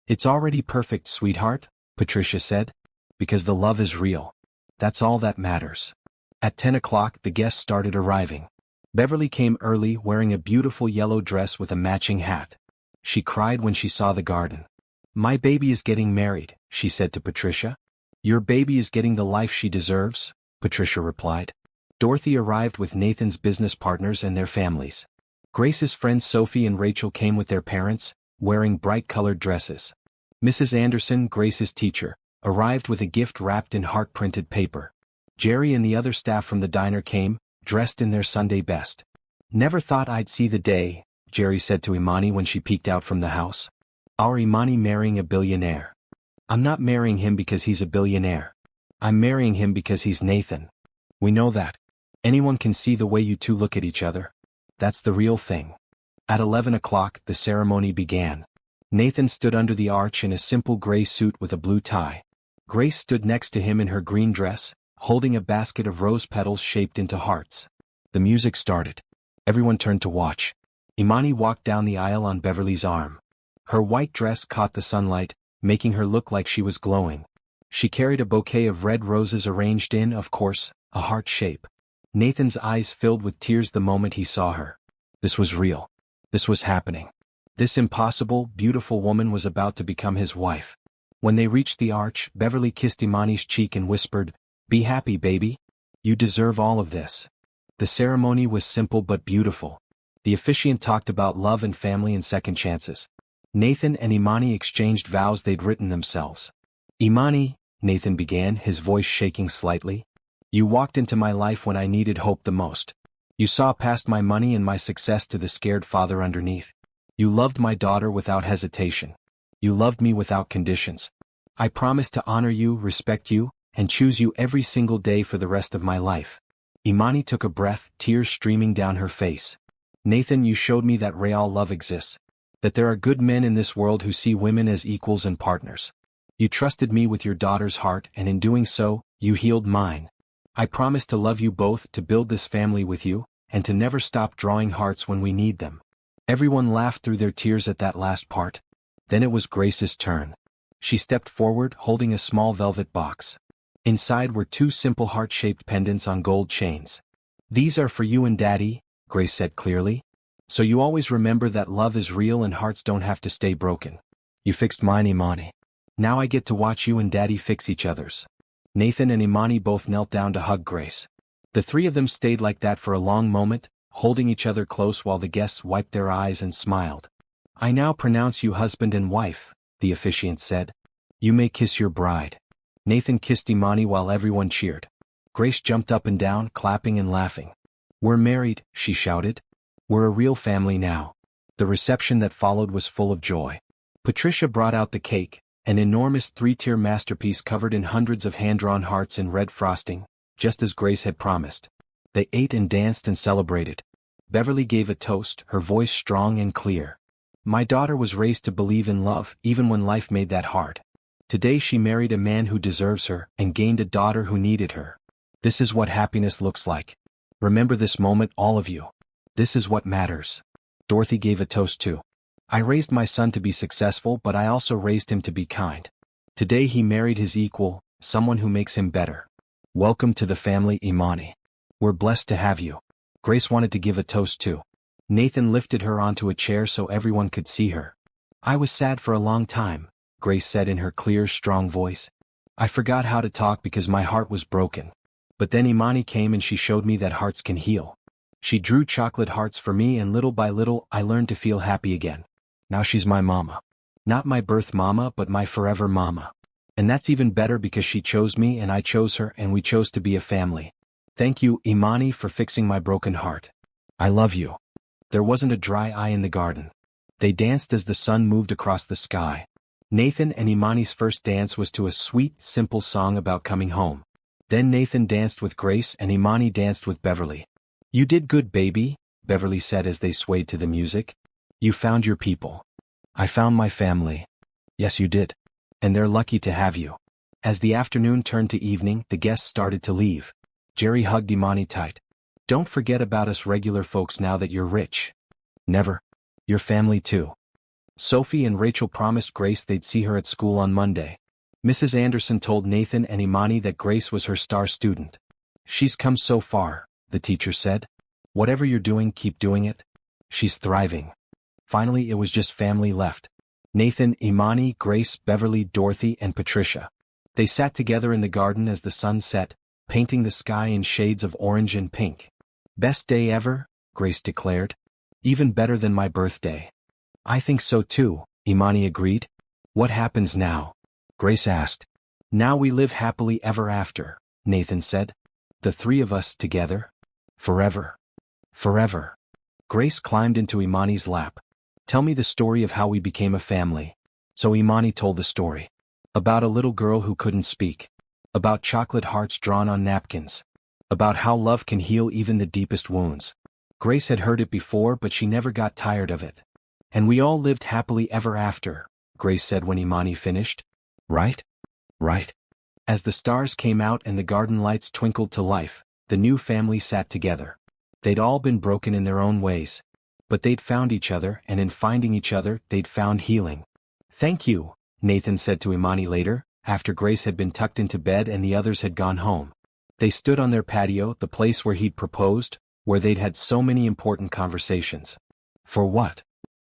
"It's already perfect, sweetheart," Patricia said. "Because the love is real. That's all that matters." At 10 o'clock the guests started arriving. Beverly came early wearing a beautiful yellow dress with a matching hat. She cried when she saw the garden. "My baby is getting married," she said to Patricia. "Your baby is getting the life she deserves," Patricia replied. Dorothy arrived with Nathan's business partners and their families. Grace's friends Sophie and Rachel came with their parents, wearing bright-colored dresses. Mrs. Anderson, Grace's teacher, arrived with a gift wrapped in heart-printed paper. Jerry and the other staff from the diner came, dressed in their Sunday best. "Never thought I'd see the day," Jerry said to Imani when she peeked out from the house. "Our Imani marrying a billionaire. I'm not marrying him because he's a billionaire. I'm marrying him because he's Nathan. We know that. Anyone can see the way you two look at each other. That's the real thing." At 11 o'clock the ceremony began. Nathan stood under the arch in a simple gray suit with a blue tie. Grace stood next to him in her green dress, holding a basket of rose petals shaped into hearts. The music started. Everyone turned to watch. Imani walked down the aisle on Beverly's arm. Her white dress caught the sunlight, making her look like she was glowing. She carried a bouquet of red roses arranged in, of course, a heart shape. Nathan's eyes filled with tears the moment he saw her. This was real. This was happening. This impossible, beautiful woman was about to become his wife. When they reached the arch, Beverly kissed Imani's cheek and whispered, "Be happy, baby. You deserve all of this." The ceremony was simple but beautiful. The officiant talked about love and family and second chances. Nathan and Imani exchanged vows they'd written themselves. "Imani," Nathan began, his voice shaking slightly, "you walked into my life when I needed hope the most. You saw past my money and my success to the scared father underneath. You loved my daughter without hesitation. You loved me without conditions. I promise to honor you, respect you, and choose you every single day for the rest of my life." Imani took a breath, tears streaming down her face. "Nathan, you showed me that real love exists. That there are good men in this world who see women as equals and partners. You trusted me with your daughter's heart, and in doing so, you healed mine. I promise to love you both, to build this family with you, and to never stop drawing hearts when we need them." Everyone laughed through their tears at that last part. Then it was Grace's turn. She stepped forward, holding a small velvet box. Inside were two simple heart-shaped pendants on gold chains. "These are for you and Daddy," Grace said clearly. "So you always remember that love is real and hearts don't have to stay broken. You fixed mine, Imani. Now I get to watch you and Daddy fix each other's." Nathan and Imani both knelt down to hug Grace. The three of them stayed like that for a long moment, holding each other close while the guests wiped their eyes and smiled. "I now pronounce you husband and wife," the officiant said. "You may kiss your bride." Nathan kissed Imani while everyone cheered. Grace jumped up and down, clapping and laughing. "We're married," she shouted. "We're a real family now." The reception that followed was full of joy. Patricia brought out the cake, an enormous three-tier masterpiece covered in hundreds of hand-drawn hearts in red frosting, just as Grace had promised. They ate and danced and celebrated. Beverly gave a toast, her voice strong and clear. "My daughter was raised to believe in love, even when life made that hard. Today she married a man who deserves her, and gained a daughter who needed her. This is what happiness looks like. Remember this moment, all of you. This is what matters." Dorothy gave a toast too. "I raised my son to be successful, but I also raised him to be kind. Today he married his equal, someone who makes him better. Welcome to the family, Imani. We're blessed to have you." Grace wanted to give a toast too. Nathan lifted her onto a chair so everyone could see her. "I was sad for a long time," Grace said in her clear, strong voice. "I forgot how to talk because my heart was broken. But then Imani came and she showed me that hearts can heal. She drew chocolate hearts for me and little by little I learned to feel happy again. Now she's my mama. Not my birth mama but my forever mama. And that's even better because she chose me and I chose her and we chose to be a family. Thank you, Imani, for fixing my broken heart. I love you." There wasn't a dry eye in the garden. They danced as the sun moved across the sky. Nathan and Imani's first dance was to a sweet, simple song about coming home. Then Nathan danced with Grace and Imani danced with Beverly. "You did good, baby," Beverly said as they swayed to the music. "You found your people." "I found my family." "Yes, you did. And they're lucky to have you." As the afternoon turned to evening, the guests started to leave. Jerry hugged Imani tight. "Don't forget about us regular folks now that you're rich." "Never. Your family too." Sophie and Rachel promised Grace they'd see her at school on Monday. Mrs. Anderson told Nathan and Imani that Grace was her star student. "She's come so far," the teacher said. "Whatever you're doing, keep doing it. She's thriving." Finally, it was just family left. Nathan, Imani, Grace, Beverly, Dorothy, and Patricia. They sat together in the garden as the sun set, painting the sky in shades of orange and pink. "Best day ever," Grace declared. "Even better than my birthday." "I think so too," Imani agreed. "What happens now?" Grace asked. "Now we live happily ever after," Nathan said. "The three of us together. Forever. Forever." Grace climbed into Imani's lap. "Tell me the story of how we became a family." So Imani told the story. About a little girl who couldn't speak. About chocolate hearts drawn on napkins. About how love can heal even the deepest wounds. Grace had heard it before, but she never got tired of it. "And we all lived happily ever after," Grace said when Imani finished. "Right? Right." As the stars came out and the garden lights twinkled to life, the new family sat together. They'd all been broken in their own ways. But they'd found each other, and in finding each other, they'd found healing. "Thank you," Nathan said to Imani later, after Grace had been tucked into bed and the others had gone home. They stood on their patio, the place where he'd proposed, where they'd had so many important conversations. For what?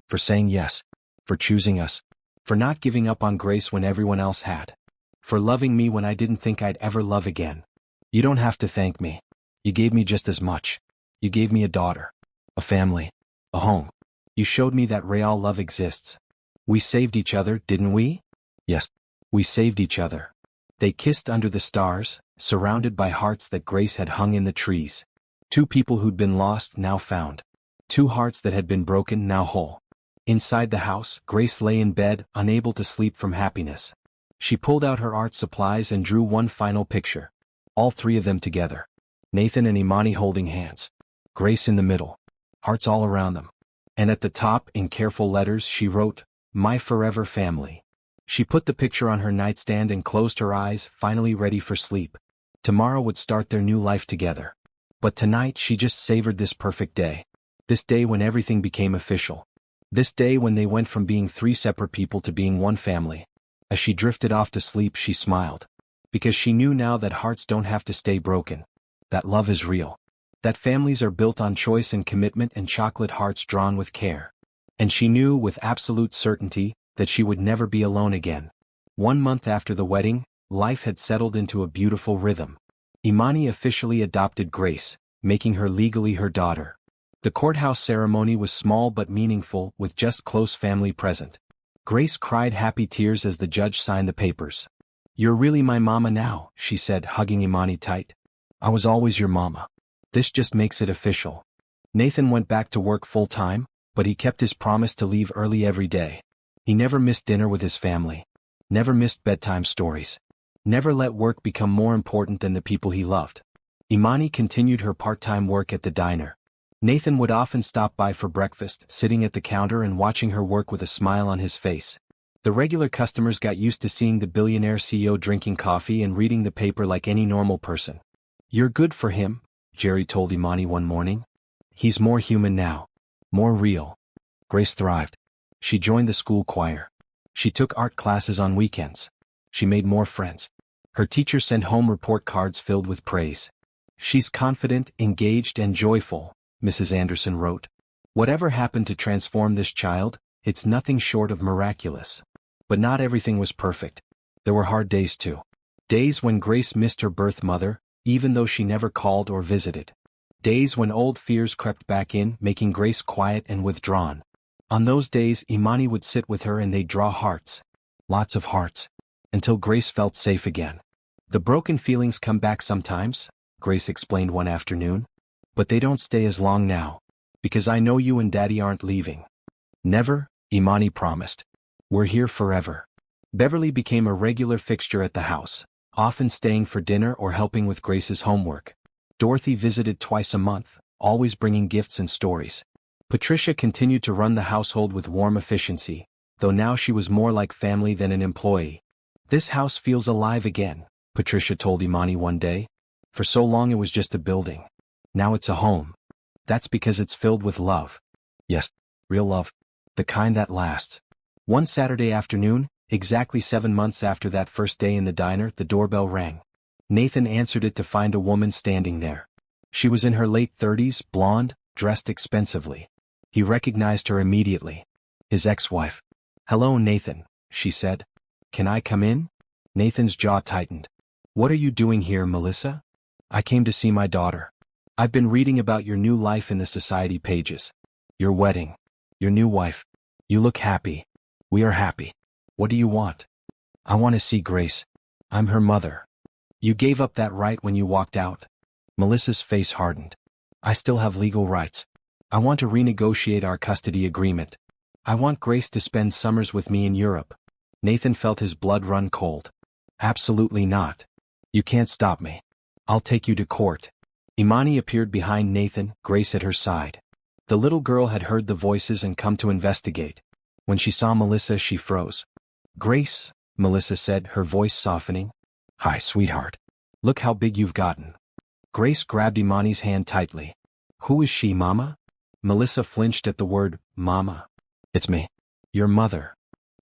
For saying yes. For choosing us. For not giving up on Grace when everyone else had. For loving me when I didn't think I'd ever love again. "You don't have to thank me. You gave me just as much. You gave me a daughter. A family. A home. You showed me that real love exists. We saved each other, didn't we?" "Yes. We saved each other." They kissed under the stars, surrounded by hearts that Grace had hung in the trees. Two people who'd been lost, now found. Two hearts that had been broken, now whole. Inside the house, Grace lay in bed, unable to sleep from happiness. She pulled out her art supplies and drew one final picture. All three of them together. Nathan and Imani holding hands. Grace in the middle. Hearts all around them. And at the top, in careful letters, she wrote, "My forever family." She put the picture on her nightstand and closed her eyes, finally ready for sleep. Tomorrow would start their new life together. But tonight she just savored this perfect day. This day when everything became official. This day when they went from being three separate people to being one family. As she drifted off to sleep, she smiled. Because she knew now that hearts don't have to stay broken. That love is real. That families are built on choice and commitment and chocolate hearts drawn with care. And she knew with absolute certainty that she would never be alone again. 1 month after the wedding, life had settled into a beautiful rhythm. Imani officially adopted Grace, making her legally her daughter. The courthouse ceremony was small but meaningful, with just close family present. Grace cried happy tears as the judge signed the papers. "You're really my mama now," she said, hugging Imani tight. "I was always your mama. This just makes it official." Nathan went back to work full-time, but he kept his promise to leave early every day. He never missed dinner with his family. Never missed bedtime stories. Never let work become more important than the people he loved. Imani continued her part-time work at the diner. Nathan would often stop by for breakfast, sitting at the counter and watching her work with a smile on his face. The regular customers got used to seeing the billionaire CEO drinking coffee and reading the paper like any normal person. "You're good for him," Jerry told Imani one morning. "He's more human now. More real." Grace thrived. She joined the school choir. She took art classes on weekends. She made more friends. Her teacher sent home report cards filled with praise. "She's confident, engaged, and joyful," Mrs. Anderson wrote. "Whatever happened to transform this child, it's nothing short of miraculous." But not everything was perfect. There were hard days too. Days when Grace missed her birth mother, even though she never called or visited. Days when old fears crept back in, making Grace quiet and withdrawn. On those days, Imani would sit with her and they'd draw hearts. Lots of hearts. Until Grace felt safe again. "The broken feelings come back sometimes," Grace explained one afternoon. "But they don't stay as long now. Because I know you and Daddy aren't leaving." "Never," Imani promised. "We're here forever." Beverly became a regular fixture at the house. often staying for dinner or helping with Grace's homework. Dorothy visited twice a month, always bringing gifts and stories. Patricia continued to run the household with warm efficiency, though now she was more like family than an employee. "This house feels alive again," Patricia told Imani one day. "For so long it was just a building. Now it's a home. That's because it's filled with love. Yes, real love. The kind that lasts." One Saturday afternoon, exactly 7 months after that first day in the diner, the doorbell rang. Nathan answered it to find a woman standing there. She was in her late 30s, blonde, dressed expensively. He recognized her immediately. His ex-wife. "Hello, Nathan," she said. "Can I come in?" Nathan's jaw tightened. "What are you doing here, Melissa?" "I came to see my daughter. I've been reading about your new life in the society pages. Your wedding. Your new wife. You look happy. We are happy. What do you want?" "I want to see Grace. I'm her mother." "You gave up that right when you walked out." Melissa's face hardened. "I still have legal rights. I want to renegotiate our custody agreement. I want Grace to spend summers with me in Europe." Nathan felt his blood run cold. "Absolutely not. You can't stop me. I'll take you to court." Imani appeared behind Nathan, Grace at her side. The little girl had heard the voices and come to investigate. When she saw Melissa, she froze. "Grace," Melissa said, her voice softening. "Hi, sweetheart. Look how big you've gotten." Grace grabbed Imani's hand tightly. "Who is she, Mama?" Melissa flinched at the word, Mama. "It's me. Your mother."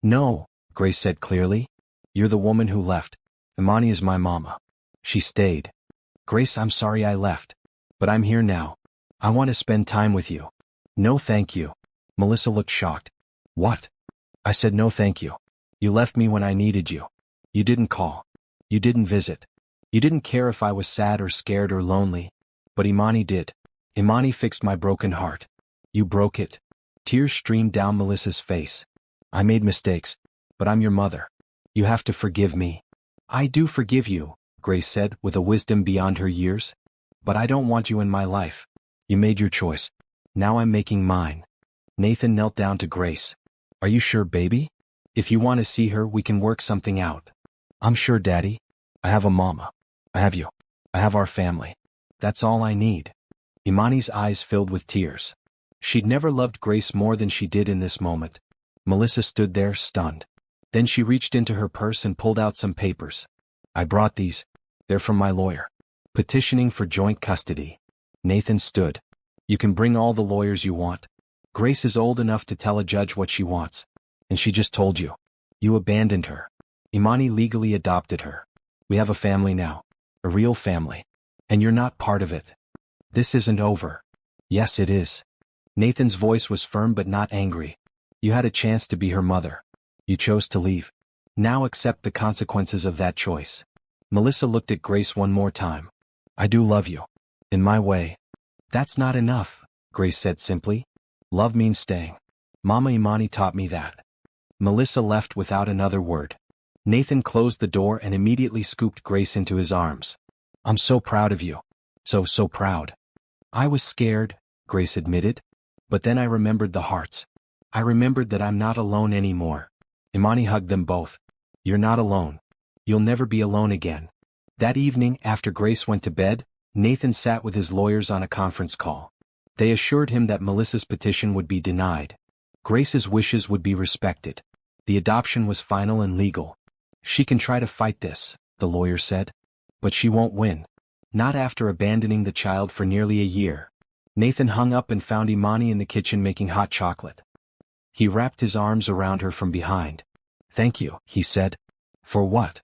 "No," Grace said clearly. "You're the woman who left. Imani is my mama. She stayed." "Grace, I'm sorry I left. But I'm here now. I want to spend time with you." "No thank you." Melissa looked shocked. "What?" "I said no thank you. You left me when I needed you. You didn't call. You didn't visit. You didn't care if I was sad or scared or lonely. But Imani did. Imani fixed my broken heart. You broke it." Tears streamed down Melissa's face. "I made mistakes, but I'm your mother. You have to forgive me." "I do forgive you," Grace said with a wisdom beyond her years. "But I don't want you in my life. You made your choice. Now I'm making mine." Nathan knelt down to Grace. "Are you sure, baby? If you want to see her, we can work something out." "I'm sure, Daddy. I have a mama. I have you. I have our family. That's all I need." Imani's eyes filled with tears. She'd never loved Grace more than she did in this moment. Melissa stood there, stunned. Then she reached into her purse and pulled out some papers. "I brought these. They're from my lawyer. Petitioning for joint custody." Nathan stood. "You can bring all the lawyers you want. Grace is old enough to tell a judge what she wants. And she just told you. You abandoned her. Imani legally adopted her. We have a family now. A real family. And you're not part of it. This isn't over." "Yes, it is." Nathan's voice was firm but not angry. "You had a chance to be her mother. You chose to leave. Now accept the consequences of that choice." Melissa looked at Grace one more time. "I do love you. In my way." "That's not enough," Grace said simply. "Love means staying. Mama Imani taught me that." Melissa left without another word. Nathan closed the door and immediately scooped Grace into his arms. "I'm so proud of you. So proud." "I was scared," Grace admitted. "But then I remembered the hearts. I remembered that I'm not alone anymore." Imani hugged them both. "You're not alone. You'll never be alone again." That evening, after Grace went to bed, Nathan sat with his lawyers on a conference call. They assured him that Melissa's petition would be denied. Grace's wishes would be respected. The adoption was final and legal. "She can try to fight this," the lawyer said. "But she won't win. Not after abandoning the child for nearly a year." Nathan hung up and found Imani in the kitchen making hot chocolate. He wrapped his arms around her from behind. "Thank you," he said. "For what?"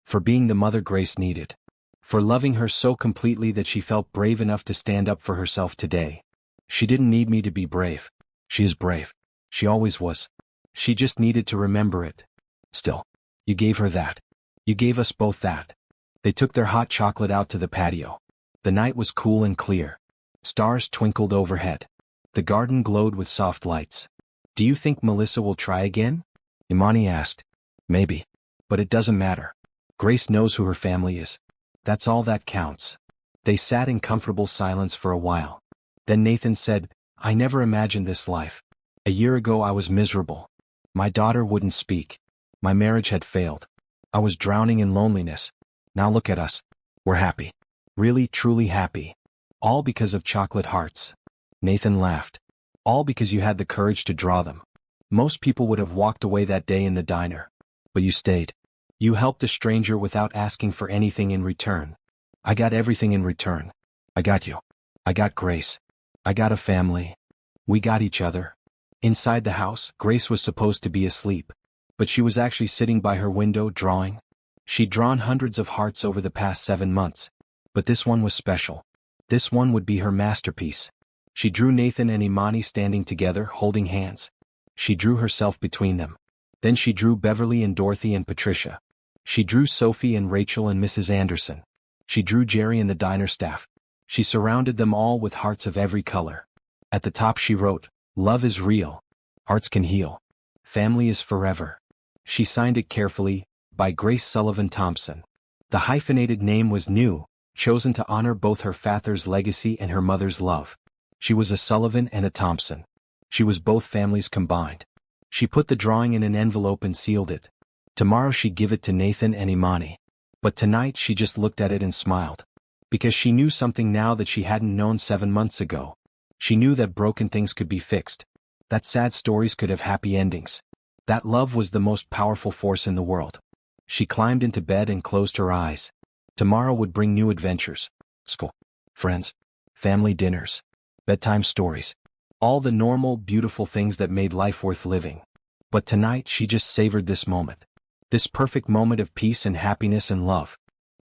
"For being the mother Grace needed. For loving her so completely that she felt brave enough to stand up for herself today. She didn't need me to be brave. She is brave. She always was. She just needed to remember it. Still, you gave her that. You gave us both that." They took their hot chocolate out to the patio. The night was cool and clear. Stars twinkled overhead. The garden glowed with soft lights. "Do you think Melissa will try again?" Imani asked. "Maybe. But it doesn't matter. Grace knows who her family is. That's all that counts." They sat in comfortable silence for a while. Then Nathan said, "I never imagined this life. A year ago I was miserable. My daughter wouldn't speak. My marriage had failed. I was drowning in loneliness. Now look at us. We're happy. Really, truly happy. All because of chocolate hearts. Nathan laughed. All because you had the courage to draw them. Most people would have walked away that day in the diner. But you stayed. You helped a stranger without asking for anything in return. I got everything in return. I got you. I got Grace. I got a family. We got each other. Inside the house, Grace was supposed to be asleep. But she was actually sitting by her window drawing. She'd drawn hundreds of hearts over the past 7 months. But this one was special. This one would be her masterpiece. She drew Nathan and Imani standing together, holding hands. She drew herself between them. Then she drew Beverly and Dorothy and Patricia. She drew Sophie and Rachel and Mrs. Anderson. She drew Jerry and the diner staff. She surrounded them all with hearts of every color. At the top she wrote, "Love is real. Hearts can heal. Family is forever." She signed it carefully, by Grace Sullivan Thompson. The hyphenated name was new, chosen to honor both her father's legacy and her mother's love. She was a Sullivan and a Thompson. She was both families combined. She put the drawing in an envelope and sealed it. Tomorrow she'd give it to Nathan and Imani. But tonight she just looked at it and smiled. Because she knew something now that she hadn't known 7 months ago. She knew that broken things could be fixed. That sad stories could have happy endings. That love was the most powerful force in the world. She climbed into bed and closed her eyes. Tomorrow would bring new adventures. School. Friends. Family dinners. Bedtime stories. All the normal, beautiful things that made life worth living. But tonight she just savored this moment. This perfect moment of peace and happiness and love.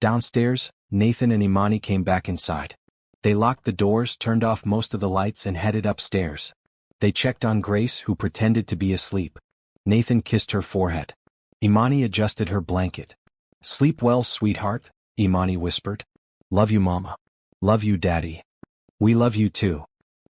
Downstairs, Nathan and Imani came back inside. They locked the doors, turned off most of the lights and headed upstairs. They checked on Grace, who pretended to be asleep. Nathan kissed her forehead. Imani adjusted her blanket. "Sleep well, sweetheart," Imani whispered. "Love you, Mama. Love you, Daddy. We love you too."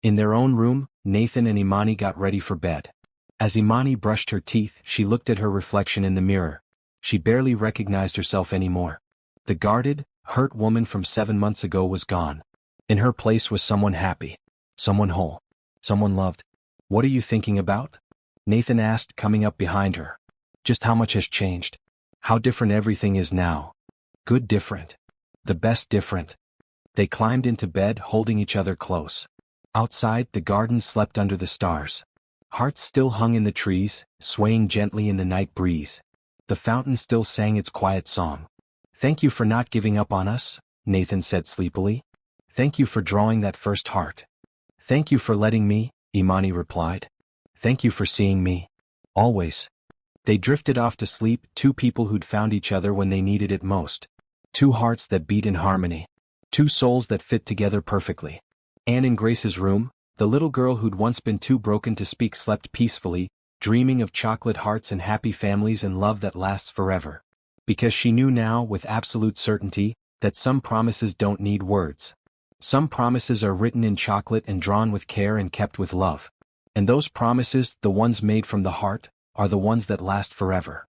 In their own room, Nathan and Imani got ready for bed. As Imani brushed her teeth, she looked at her reflection in the mirror. She barely recognized herself anymore. The guarded, hurt woman from 7 months ago was gone. In her place was someone happy. Someone whole. Someone loved. "What are you thinking about?" Nathan asked, coming up behind her. "Just how much has changed. How different everything is now. Good different. The best different." They climbed into bed, holding each other close. Outside, the garden slept under the stars. Hearts still hung in the trees, swaying gently in the night breeze. The fountain still sang its quiet song. "Thank you for not giving up on us," Nathan said sleepily. "Thank you for drawing that first heart." "Thank you for letting me," Imani replied. "Thank you for seeing me. Always." They drifted off to sleep, two people who'd found each other when they needed it most. Two hearts that beat in harmony. Two souls that fit together perfectly. And in Grace's room, the little girl who'd once been too broken to speak slept peacefully, dreaming of chocolate hearts and happy families and love that lasts forever. Because she knew now, with absolute certainty, that some promises don't need words. Some promises are written in chocolate and drawn with care and kept with love. And those promises, the ones made from the heart, are the ones that last forever.